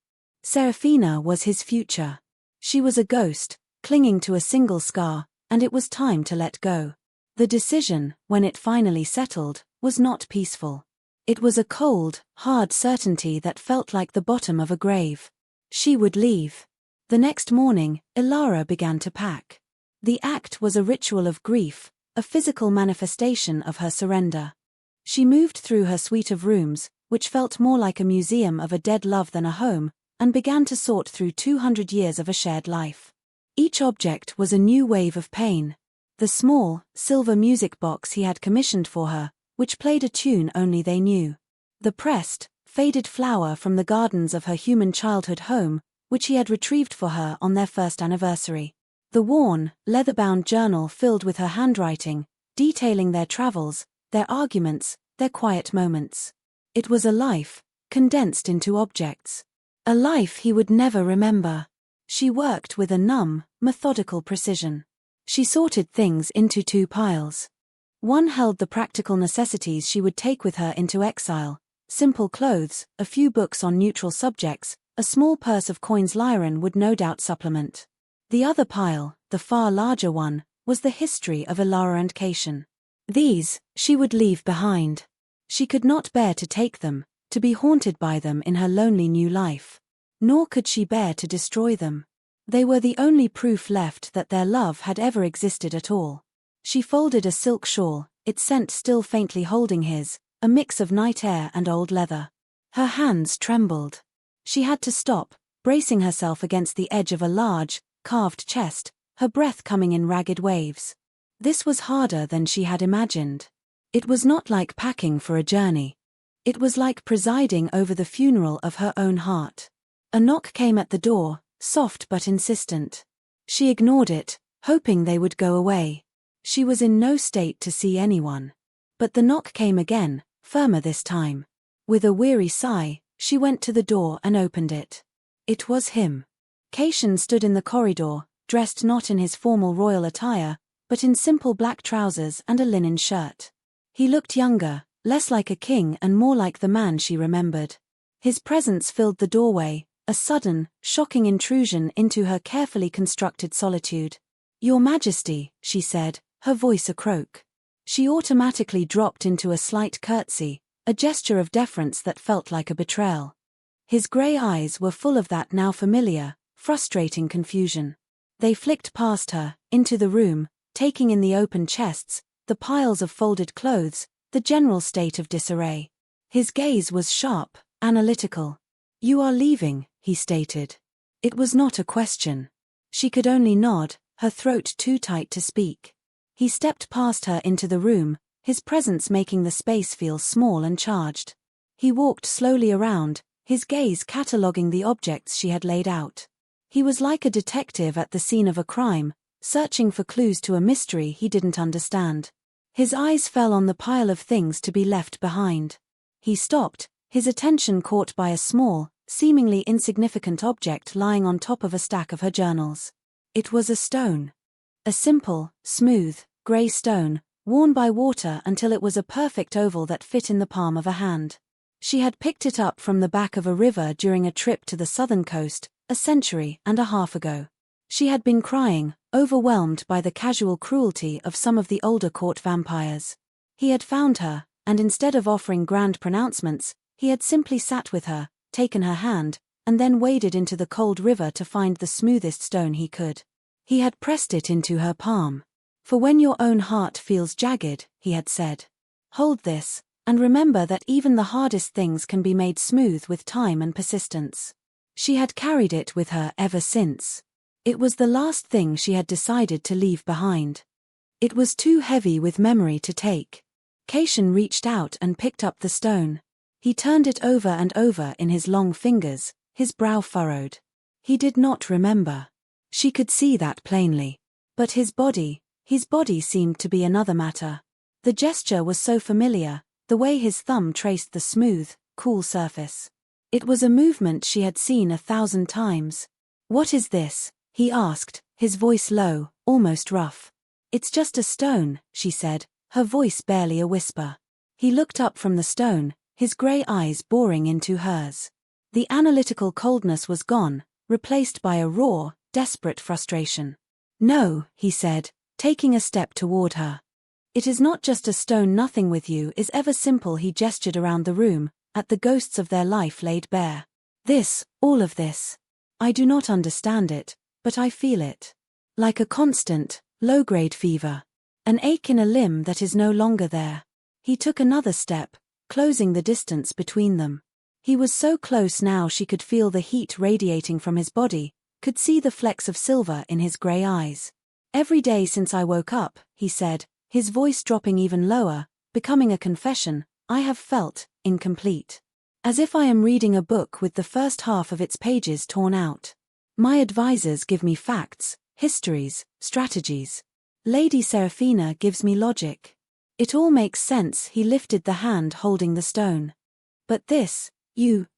Seraphina was his future. She was a ghost, clinging to a single scar, and it was time to let go. The decision, when it finally settled, was not peaceful. It was a cold, hard certainty that felt like the bottom of a grave. She would leave. The next morning, Elara began to pack. The act was a ritual of grief, a physical manifestation of her surrender. She moved through her suite of rooms, which felt more like a museum of a dead love than a home, and began to sort through 200 years of a shared life. Each object was a new wave of pain. The small, silver music box he had commissioned for her, which played a tune only they knew. The pressed, faded flower from the gardens of her human childhood home, which he had retrieved for her on their first anniversary. The worn, leather-bound journal filled with her handwriting, detailing their travels, their arguments, their quiet moments. It was a life, condensed into objects. A life he would never remember. She worked with a numb, methodical precision. She sorted things into 2 piles. One held the practical necessities she would take with her into exile: simple clothes, a few books on neutral subjects, a small purse of coins Lyran would no doubt supplement. The other pile, the far larger one, was the history of Elara and Kasian. These, she would leave behind. She could not bear to take them, to be haunted by them in her lonely new life. Nor could she bear to destroy them. They were the only proof left that their love had ever existed at all. She folded a silk shawl, its scent still faintly holding his, a mix of night air and old leather. Her hands trembled. She had to stop, bracing herself against the edge of a large, carved chest, her breath coming in ragged waves. This was harder than she had imagined. It was not like packing for a journey. It was like presiding over the funeral of her own heart. A knock came at the door, soft but insistent. She ignored it, hoping they would go away. She was in no state to see anyone. But the knock came again, firmer this time. With a weary sigh, she went to the door and opened it. It was him. Kasian stood in the corridor, dressed not in his formal royal attire, but in simple black trousers and a linen shirt. He looked younger, less like a king and more like the man she remembered. His presence filled the doorway, a sudden, shocking intrusion into her carefully constructed solitude. "Your Majesty," she said, her voice a croak. She automatically dropped into a slight curtsy, a gesture of deference that felt like a betrayal. His grey eyes were full of that now familiar, frustrating confusion. They flicked past her, into the room, taking in the open chests, the piles of folded clothes, the general state of disarray. His gaze was sharp, analytical. "You are leaving," he stated. It was not a question. She could only nod, her throat too tight to speak. He stepped past her into the room, his presence making the space feel small and charged. He walked slowly around, his gaze cataloguing the objects she had laid out. He was like a detective at the scene of a crime, searching for clues to a mystery he didn't understand. His eyes fell on the pile of things to be left behind. He stopped, his attention caught by a small, seemingly insignificant object lying on top of a stack of her journals. It was a stone. A simple, smooth, grey stone, worn by water until it was a perfect oval that fit in the palm of a hand. She had picked it up from the back of a river during a trip to the southern coast, a century and a half ago. She had been crying, overwhelmed by the casual cruelty of some of the older court vampires. He had found her, and instead of offering grand pronouncements, he had simply sat with her, taken her hand, and then waded into the cold river to find the smoothest stone he could. He had pressed it into her palm. "For when your own heart feels jagged," he had said. "Hold this, and remember that even the hardest things can be made smooth with time and persistence." She had carried it with her ever since. It was the last thing she had decided to leave behind. It was too heavy with memory to take. Kasian reached out and picked up the stone. He turned it over and over in his long fingers, his brow furrowed. He did not remember. She could see that plainly. But his body seemed to be another matter. The gesture was so familiar, the way his thumb traced the smooth, cool surface. It was a movement she had seen 1,000 times. "What is this?" he asked, his voice low, almost rough. "It's just a stone," she said, her voice barely a whisper. He looked up from the stone, his grey eyes boring into hers. The analytical coldness was gone, replaced by a raw, desperate frustration. "No," he said, taking a step toward her. "It is not just a stone. Nothing with you is ever simple." He gestured around the room, at the ghosts of their life laid bare. "This, all of this. I do not understand it, but I feel it. Like a constant, low-grade fever. An ache in a limb that is no longer there." He took another step, closing the distance between them. He was so close now she could feel the heat radiating from his body, could see the flecks of silver in his grey eyes. "Every day since I woke up," he said, his voice dropping even lower, becoming a confession, "I have felt incomplete. As if I am reading a book with the first half of its pages torn out. My advisors give me facts, histories, strategies. Lady Seraphina gives me logic. It all makes sense." He lifted the hand holding the stone. "But this,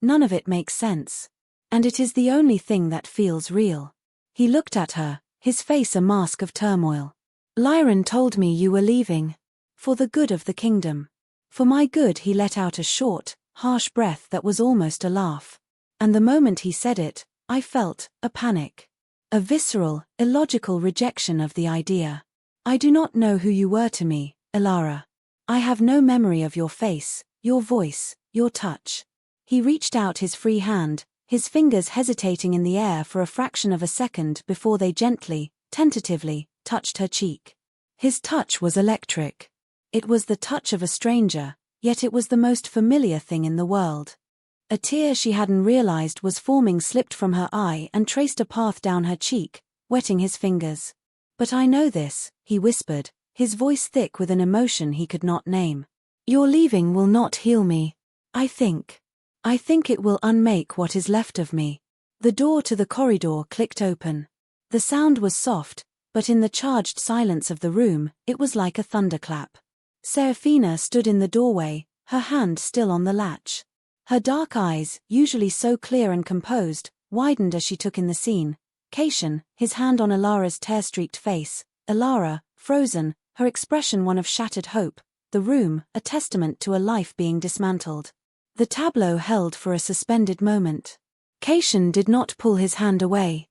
none of it makes sense. And it is the only thing that feels real." He looked at her, his face a mask of turmoil. "Lyran told me you were leaving. For the good of the kingdom. For my good." He let out a short, harsh breath that was almost a laugh. And the moment he said it, I felt a panic. A visceral, illogical rejection of the idea. "I do not know who you were to me, Elara. I have no memory of your face, your voice, your touch." He reached out his free hand, his fingers hesitating in the air for a fraction of a second before they gently, tentatively, touched her cheek. His touch was electric. It was the touch of a stranger, yet it was the most familiar thing in the world. A tear she hadn't realized was forming slipped from her eye and traced a path down her cheek, wetting his fingers. "But I know this," he whispered, his voice thick with an emotion he could not name. "Your leaving will not heal me. I think it will unmake what is left of me." The door to the corridor clicked open. The sound was soft, but in the charged silence of the room, it was like a thunderclap. Seraphina stood in the doorway, her hand still on the latch. Her dark eyes, usually so clear and composed, widened as she took in the scene. Kasian, his hand on Elara's tear-streaked face, Elara, frozen, her expression one of shattered hope, the room, a testament to a life being dismantled. The tableau held for a suspended moment. Kasian did not pull his hand away.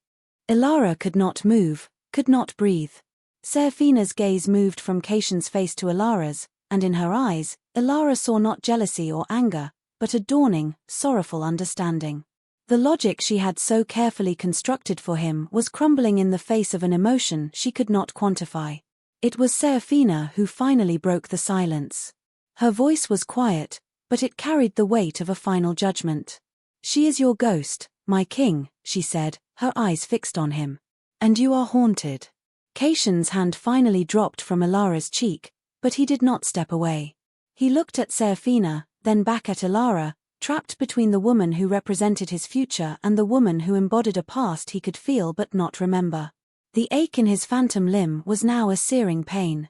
Elara could not move, could not breathe. Seraphina's gaze moved from Kasian's face to Elara's, and in her eyes, Elara saw not jealousy or anger, but a dawning, sorrowful understanding. The logic she had so carefully constructed for him was crumbling in the face of an emotion she could not quantify. It was Seraphina who finally broke the silence. Her voice was quiet, but it carried the weight of a final judgment. "She is your ghost, my king," she said, her eyes fixed on him. "And you are haunted." Kasian's hand finally dropped from Elara's cheek, but he did not step away. He looked at Seraphina, then back at Elara, trapped between the woman who represented his future and the woman who embodied a past he could feel but not remember. The ache in his phantom limb was now a searing pain.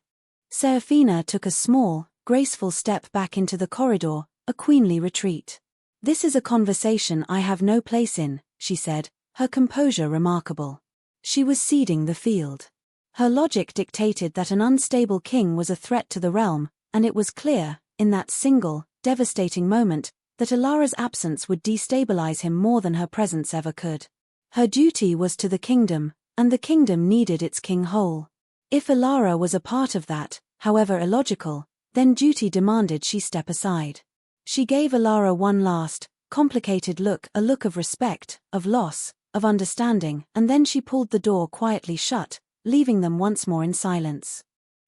Seraphina took a small, graceful step back into the corridor, a queenly retreat. "This is a conversation I have no place in," she said, her composure remarkable. She was ceding the field. Her logic dictated that an unstable king was a threat to the realm, and it was clear, in that single, devastating moment, that Elara's absence would destabilize him more than her presence ever could. Her duty was to the kingdom, and the kingdom needed its king whole. If Elara was a part of that, however illogical, then duty demanded she step aside. She gave Elara one last, complicated look, a look of respect, of loss, of understanding, and then she pulled the door quietly shut, leaving them once more in silence.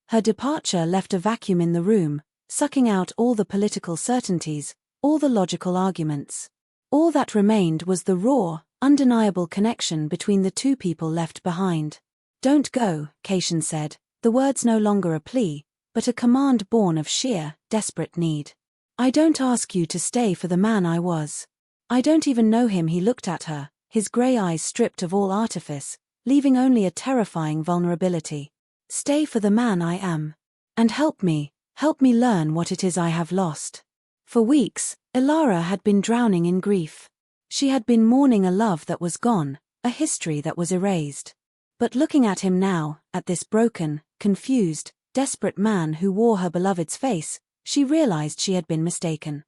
Her departure left a vacuum in the room, sucking out all the political certainties, all the logical arguments. All that remained was the raw, undeniable connection between the two people left behind. "Don't go," Kasian said, the words no longer a plea, but a command born of sheer, desperate need. "I don't ask you to stay for the man I was. I don't even know him." He looked at her, his grey eyes stripped of all artifice, leaving only a terrifying vulnerability. "Stay for the man I am. And help me learn what it is I have lost." For weeks, Elara had been drowning in grief. She had been mourning a love that was gone, a history that was erased. But looking at him now, at this broken, confused, desperate man who wore her beloved's face, she realized she had been mistaken.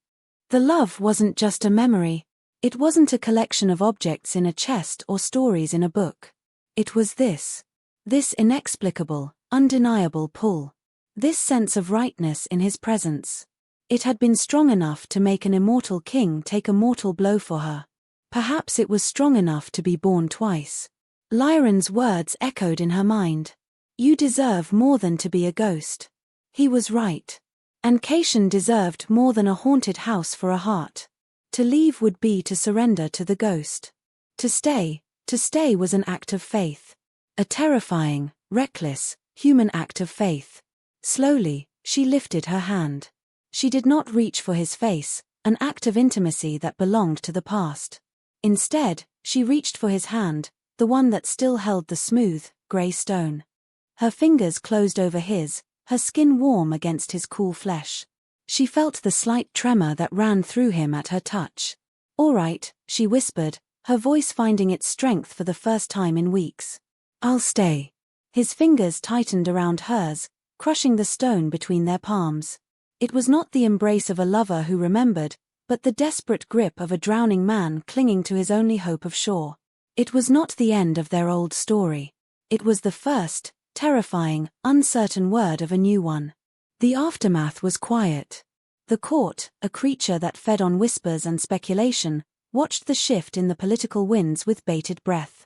The love wasn't just a memory. It wasn't a collection of objects in a chest or stories in a book. It was this inexplicable, undeniable pull. This sense of rightness in his presence. It had been strong enough to make an immortal king take a mortal blow for her. Perhaps it was strong enough to be born twice. Lyran's words echoed in her mind. "You deserve more than to be a ghost." He was right. And Kasian deserved more than a haunted house for a heart. To leave would be to surrender to the ghost. To stay was an act of faith. A terrifying, reckless, human act of faith. Slowly, she lifted her hand. She did not reach for his face, an act of intimacy that belonged to the past. Instead, she reached for his hand, the one that still held the smooth, grey stone. Her fingers closed over his, her skin warm against his cool flesh. She felt the slight tremor that ran through him at her touch. "All right," she whispered, her voice finding its strength for the first time in weeks. "I'll stay." His fingers tightened around hers, crushing the stone between their palms. It was not the embrace of a lover who remembered, but the desperate grip of a drowning man clinging to his only hope of shore. It was not the end of their old story. It was the first, terrifying, uncertain word of a new one. The aftermath was quiet. The court, a creature that fed on whispers and speculation, watched the shift in the political winds with bated breath.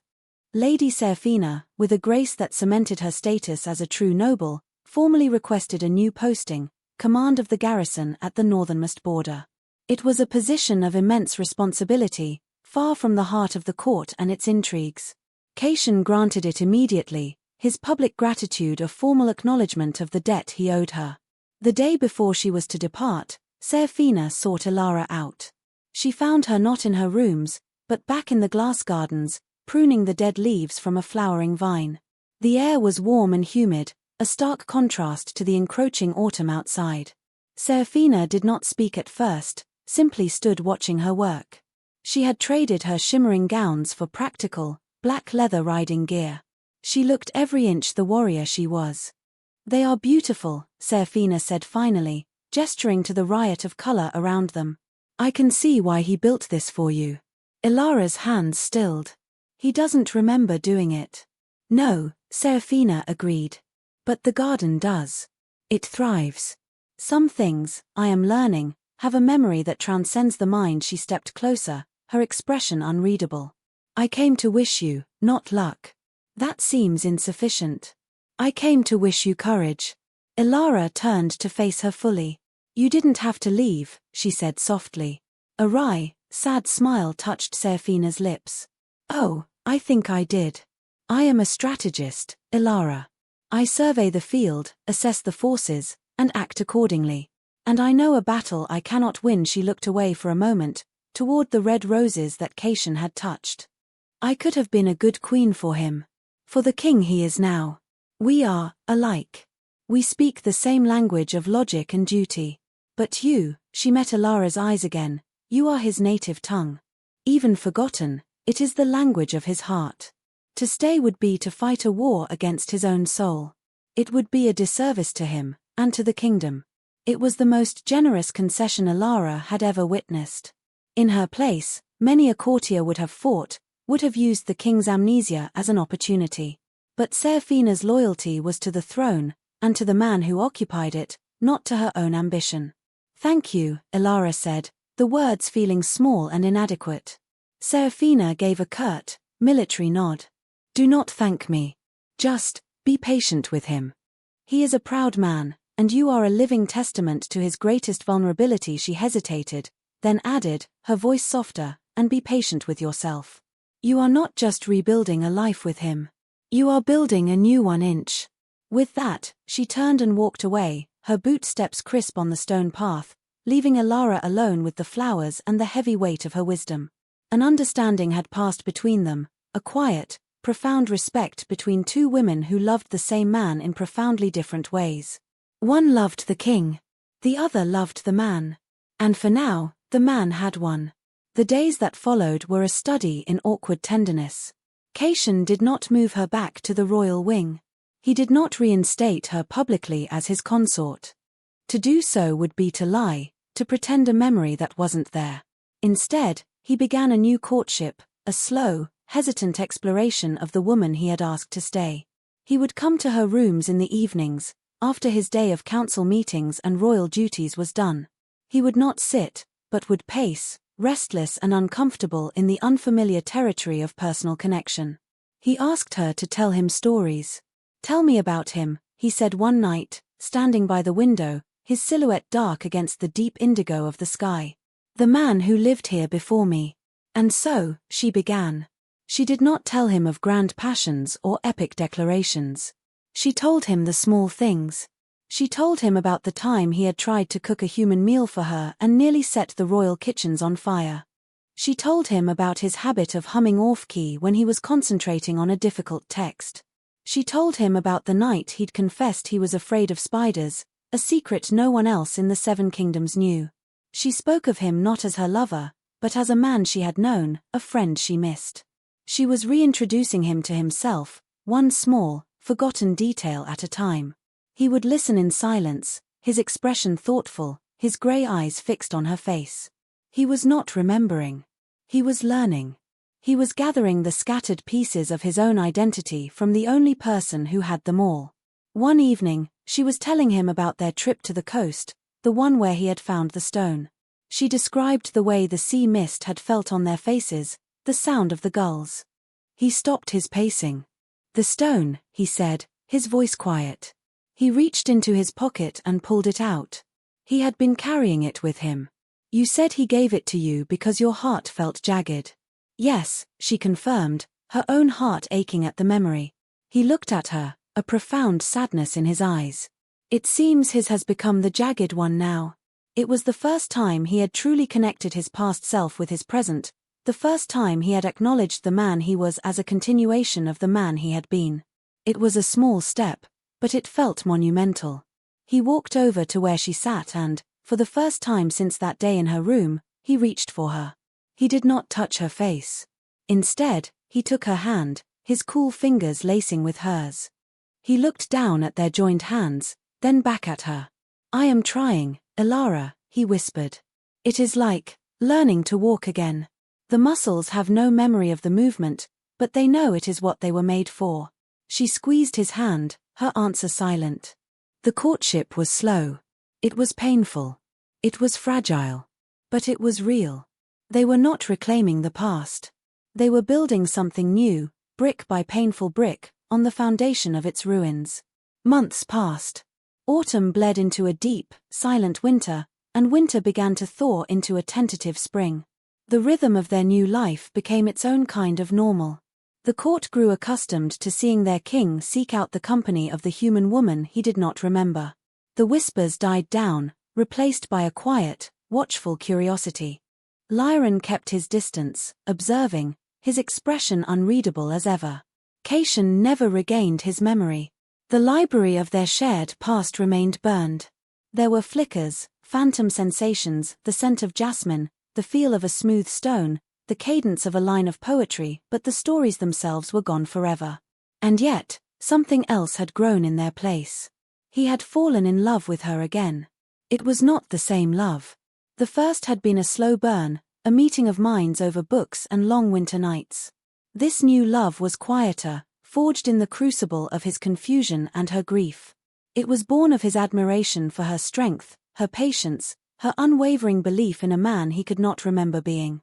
Lady Serafina, with a grace that cemented her status as a true noble, formally requested a new posting, command of the garrison at the northernmost border. It was a position of immense responsibility, far from the heart of the court and its intrigues. Kasian granted it immediately, his public gratitude a formal acknowledgement of the debt he owed her. The day before she was to depart, Serafina sought Elara out. She found her not in her rooms, but back in the glass gardens, pruning the dead leaves from a flowering vine. The air was warm and humid, a stark contrast to the encroaching autumn outside. Serafina did not speak at first, simply stood watching her work. She had traded her shimmering gowns for practical, black leather riding gear. She looked every inch the warrior she was. "They are beautiful," Serafina said finally, gesturing to the riot of color around them. "I can see why he built this for you." Elara's hands stilled. "He doesn't remember doing it." "No," Serafina agreed. "But the garden does. It thrives. Some things, I am learning, have a memory that transcends the mind." She stepped closer, her expression unreadable. "I came to wish you, not luck. That seems insufficient. I came to wish you courage." Elara turned to face her fully. "You didn't have to leave," she said softly. A wry, sad smile touched Serafina's lips. "Oh, I think I did. I am a strategist, Elara. I survey the field, assess the forces, and act accordingly. And I know a battle I cannot win." She looked away for a moment, toward the red roses that Kasian had touched. "I could have been a good queen for him. For the king he is now. We are alike. We speak the same language of logic and duty. But you," she met Elara's eyes again, "you are his native tongue. Even forgotten, it is the language of his heart. To stay would be to fight a war against his own soul. It would be a disservice to him, and to the kingdom." It was the most generous concession Elara had ever witnessed. In her place, many a courtier would have fought, would have used the king's amnesia as an opportunity. But Serafina's loyalty was to the throne, and to the man who occupied it, not to her own ambition. "Thank you," Elara said, the words feeling small and inadequate. Serafina gave a curt, military nod. "Do not thank me. Just, be patient with him. He is a proud man, and you are a living testament to his greatest vulnerability." She hesitated, then added, her voice softer, "and be patient with yourself. You are not just rebuilding a life with him. You are building a new one." With that, she turned and walked away, her boot steps crisp on the stone path, leaving Elara alone with the flowers and the heavy weight of her wisdom. An understanding had passed between them, a quiet, profound respect between two women who loved the same man in profoundly different ways. One loved the king. The other loved the man. And for now, the man had won. The days that followed were a study in awkward tenderness. Kasian did not move her back to the royal wing. He did not reinstate her publicly as his consort. To do so would be to lie, to pretend a memory that wasn't there. Instead, he began a new courtship, a slow, hesitant exploration of the woman he had asked to stay. He would come to her rooms in the evenings, after his day of council meetings and royal duties was done. He would not sit, but would pace, restless and uncomfortable in the unfamiliar territory of personal connection. He asked her to tell him stories. "Tell me about him," he said one night, standing by the window, his silhouette dark against the deep indigo of the sky. The man who lived here before me. And so, she began. She did not tell him of grand passions or epic declarations. She told him the small things. She told him about the time he had tried to cook a human meal for her and nearly set the royal kitchens on fire. She told him about his habit of humming off-key when he was concentrating on a difficult text. She told him about the night he'd confessed he was afraid of spiders, a secret no one else in the Seven Kingdoms knew. She spoke of him not as her lover, but as a man she had known, a friend she missed. She was reintroducing him to himself, one small, forgotten detail at a time. He would listen in silence, his expression thoughtful, his grey eyes fixed on her face. He was not remembering. He was learning. He was gathering the scattered pieces of his own identity from the only person who had them all. One evening, she was telling him about their trip to the coast, the one where he had found the stone. She described the way the sea mist had felt on their faces, the sound of the gulls. He stopped his pacing. "The stone," he said, his voice quiet. He reached into his pocket and pulled it out. He had been carrying it with him. "You said he gave it to you because your heart felt jagged." "Yes," she confirmed, her own heart aching at the memory. He looked at her, a profound sadness in his eyes. "It seems his has become the jagged one now." It was the first time he had truly connected his past self with his present, the first time he had acknowledged the man he was as a continuation of the man he had been. It was a small step, but it felt monumental. He walked over to where she sat and, for the first time since that day in her room, he reached for her. He did not touch her face. Instead, he took her hand, his cool fingers lacing with hers. He looked down at their joined hands, then back at her. "I am trying, Elara," he whispered. "It is like learning to walk again. The muscles have no memory of the movement, but they know it is what they were made for." She squeezed his hand, her answer silent. The courtship was slow. It was painful. It was fragile. But it was real. They were not reclaiming the past. They were building something new, brick by painful brick, on the foundation of its ruins. Months passed. Autumn bled into a deep, silent winter, and winter began to thaw into a tentative spring. The rhythm of their new life became its own kind of normal. The court grew accustomed to seeing their king seek out the company of the human woman he did not remember. The whispers died down, replaced by a quiet, watchful curiosity. Lyron kept his distance, observing, his expression unreadable as ever. Kasian never regained his memory. The library of their shared past remained burned. There were flickers, phantom sensations, the scent of jasmine, the feel of a smooth stone, the cadence of a line of poetry, but the stories themselves were gone forever. And yet, something else had grown in their place. He had fallen in love with her again. It was not the same love. The first had been a slow burn, a meeting of minds over books and long winter nights. This new love was quieter, forged in the crucible of his confusion and her grief. It was born of his admiration for her strength, her patience, her unwavering belief in a man he could not remember being.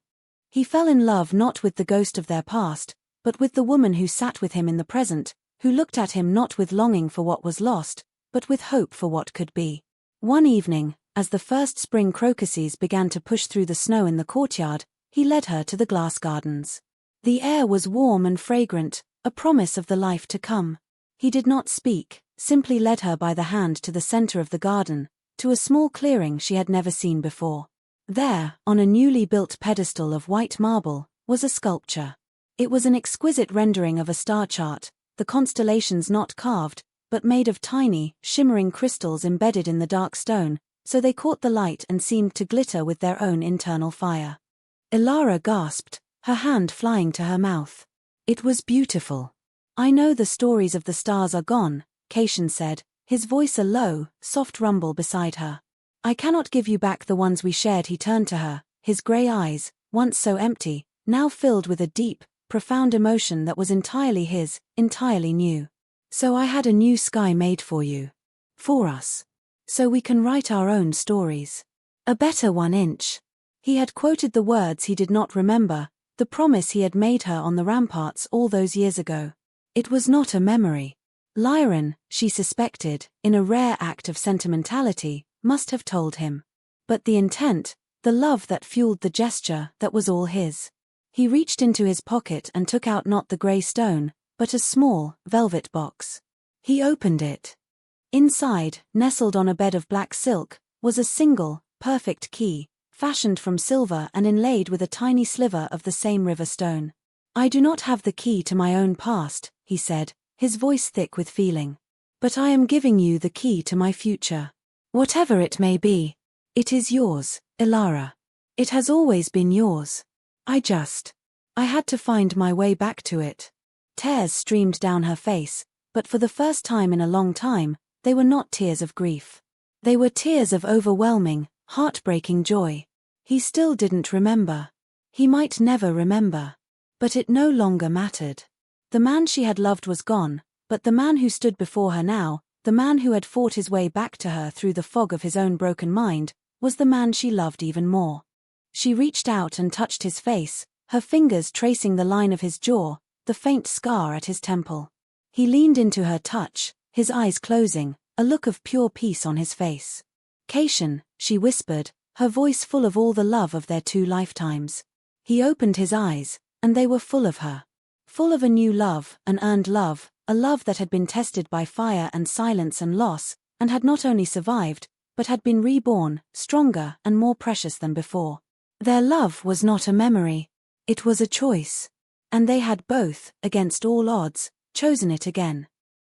He fell in love not with the ghost of their past, but with the woman who sat with him in the present, who looked at him not with longing for what was lost, but with hope for what could be. One evening, as the first spring crocuses began to push through the snow in the courtyard, he led her to the glass gardens. The air was warm and fragrant, a promise of the life to come. He did not speak, simply led her by the hand to the center of the garden, to a small clearing she had never seen before. There, on a newly built pedestal of white marble, was a sculpture. It was an exquisite rendering of a star chart, the constellations not carved, but made of tiny, shimmering crystals embedded in the dark stone, so they caught the light and seemed to glitter with their own internal fire. Elara gasped, her hand flying to her mouth. It was beautiful. "I know the stories of the stars are gone," Kasian said, his voice a low, soft rumble beside her. "I cannot give you back the ones we shared." He turned to her, his grey eyes, once so empty, now filled with a deep, profound emotion that was entirely his, entirely new. "So I had a new sky made for you. For us. So we can write our own stories. A better 1 inch." He had quoted the words he did not remember, the promise he had made her on the ramparts all those years ago. It was not a memory. Lyron, she suspected, in a rare act of sentimentality, must have told him. But the intent, The love that fueled the gesture that was all his. He reached into his pocket and took out not the grey stone, but a small, velvet box. He opened it. Inside, nestled on a bed of black silk, was a single, perfect key, fashioned from silver and inlaid with a tiny sliver of the same river stone. "I do not have the key to my own past," he said, his voice thick with feeling. "But I am giving you the key to my future. Whatever it may be, it is yours, Elara. It has always been yours. I had to find my way back to it." Tears streamed down her face, but for the first time in a long time, they were not tears of grief. They were tears of overwhelming, heartbreaking joy. He still didn't remember. He might never remember. But it no longer mattered. The man she had loved was gone, but the man who stood before her now, the man who had fought his way back to her through the fog of his own broken mind, was the man she loved even more. She reached out and touched his face, her fingers tracing the line of his jaw, the faint scar at his temple. He leaned into her touch, his eyes closing, a look of pure peace on his face. "Kasian," she whispered, her voice full of all the love of their 2 lifetimes. He opened his eyes, and they were full of her. Full of a new love, an earned love, a love that had been tested by fire and silence and loss, and had not only survived, but had been reborn, stronger and more precious than before. Their love was not a memory. It was a choice. And they had both, against all odds, chosen it again.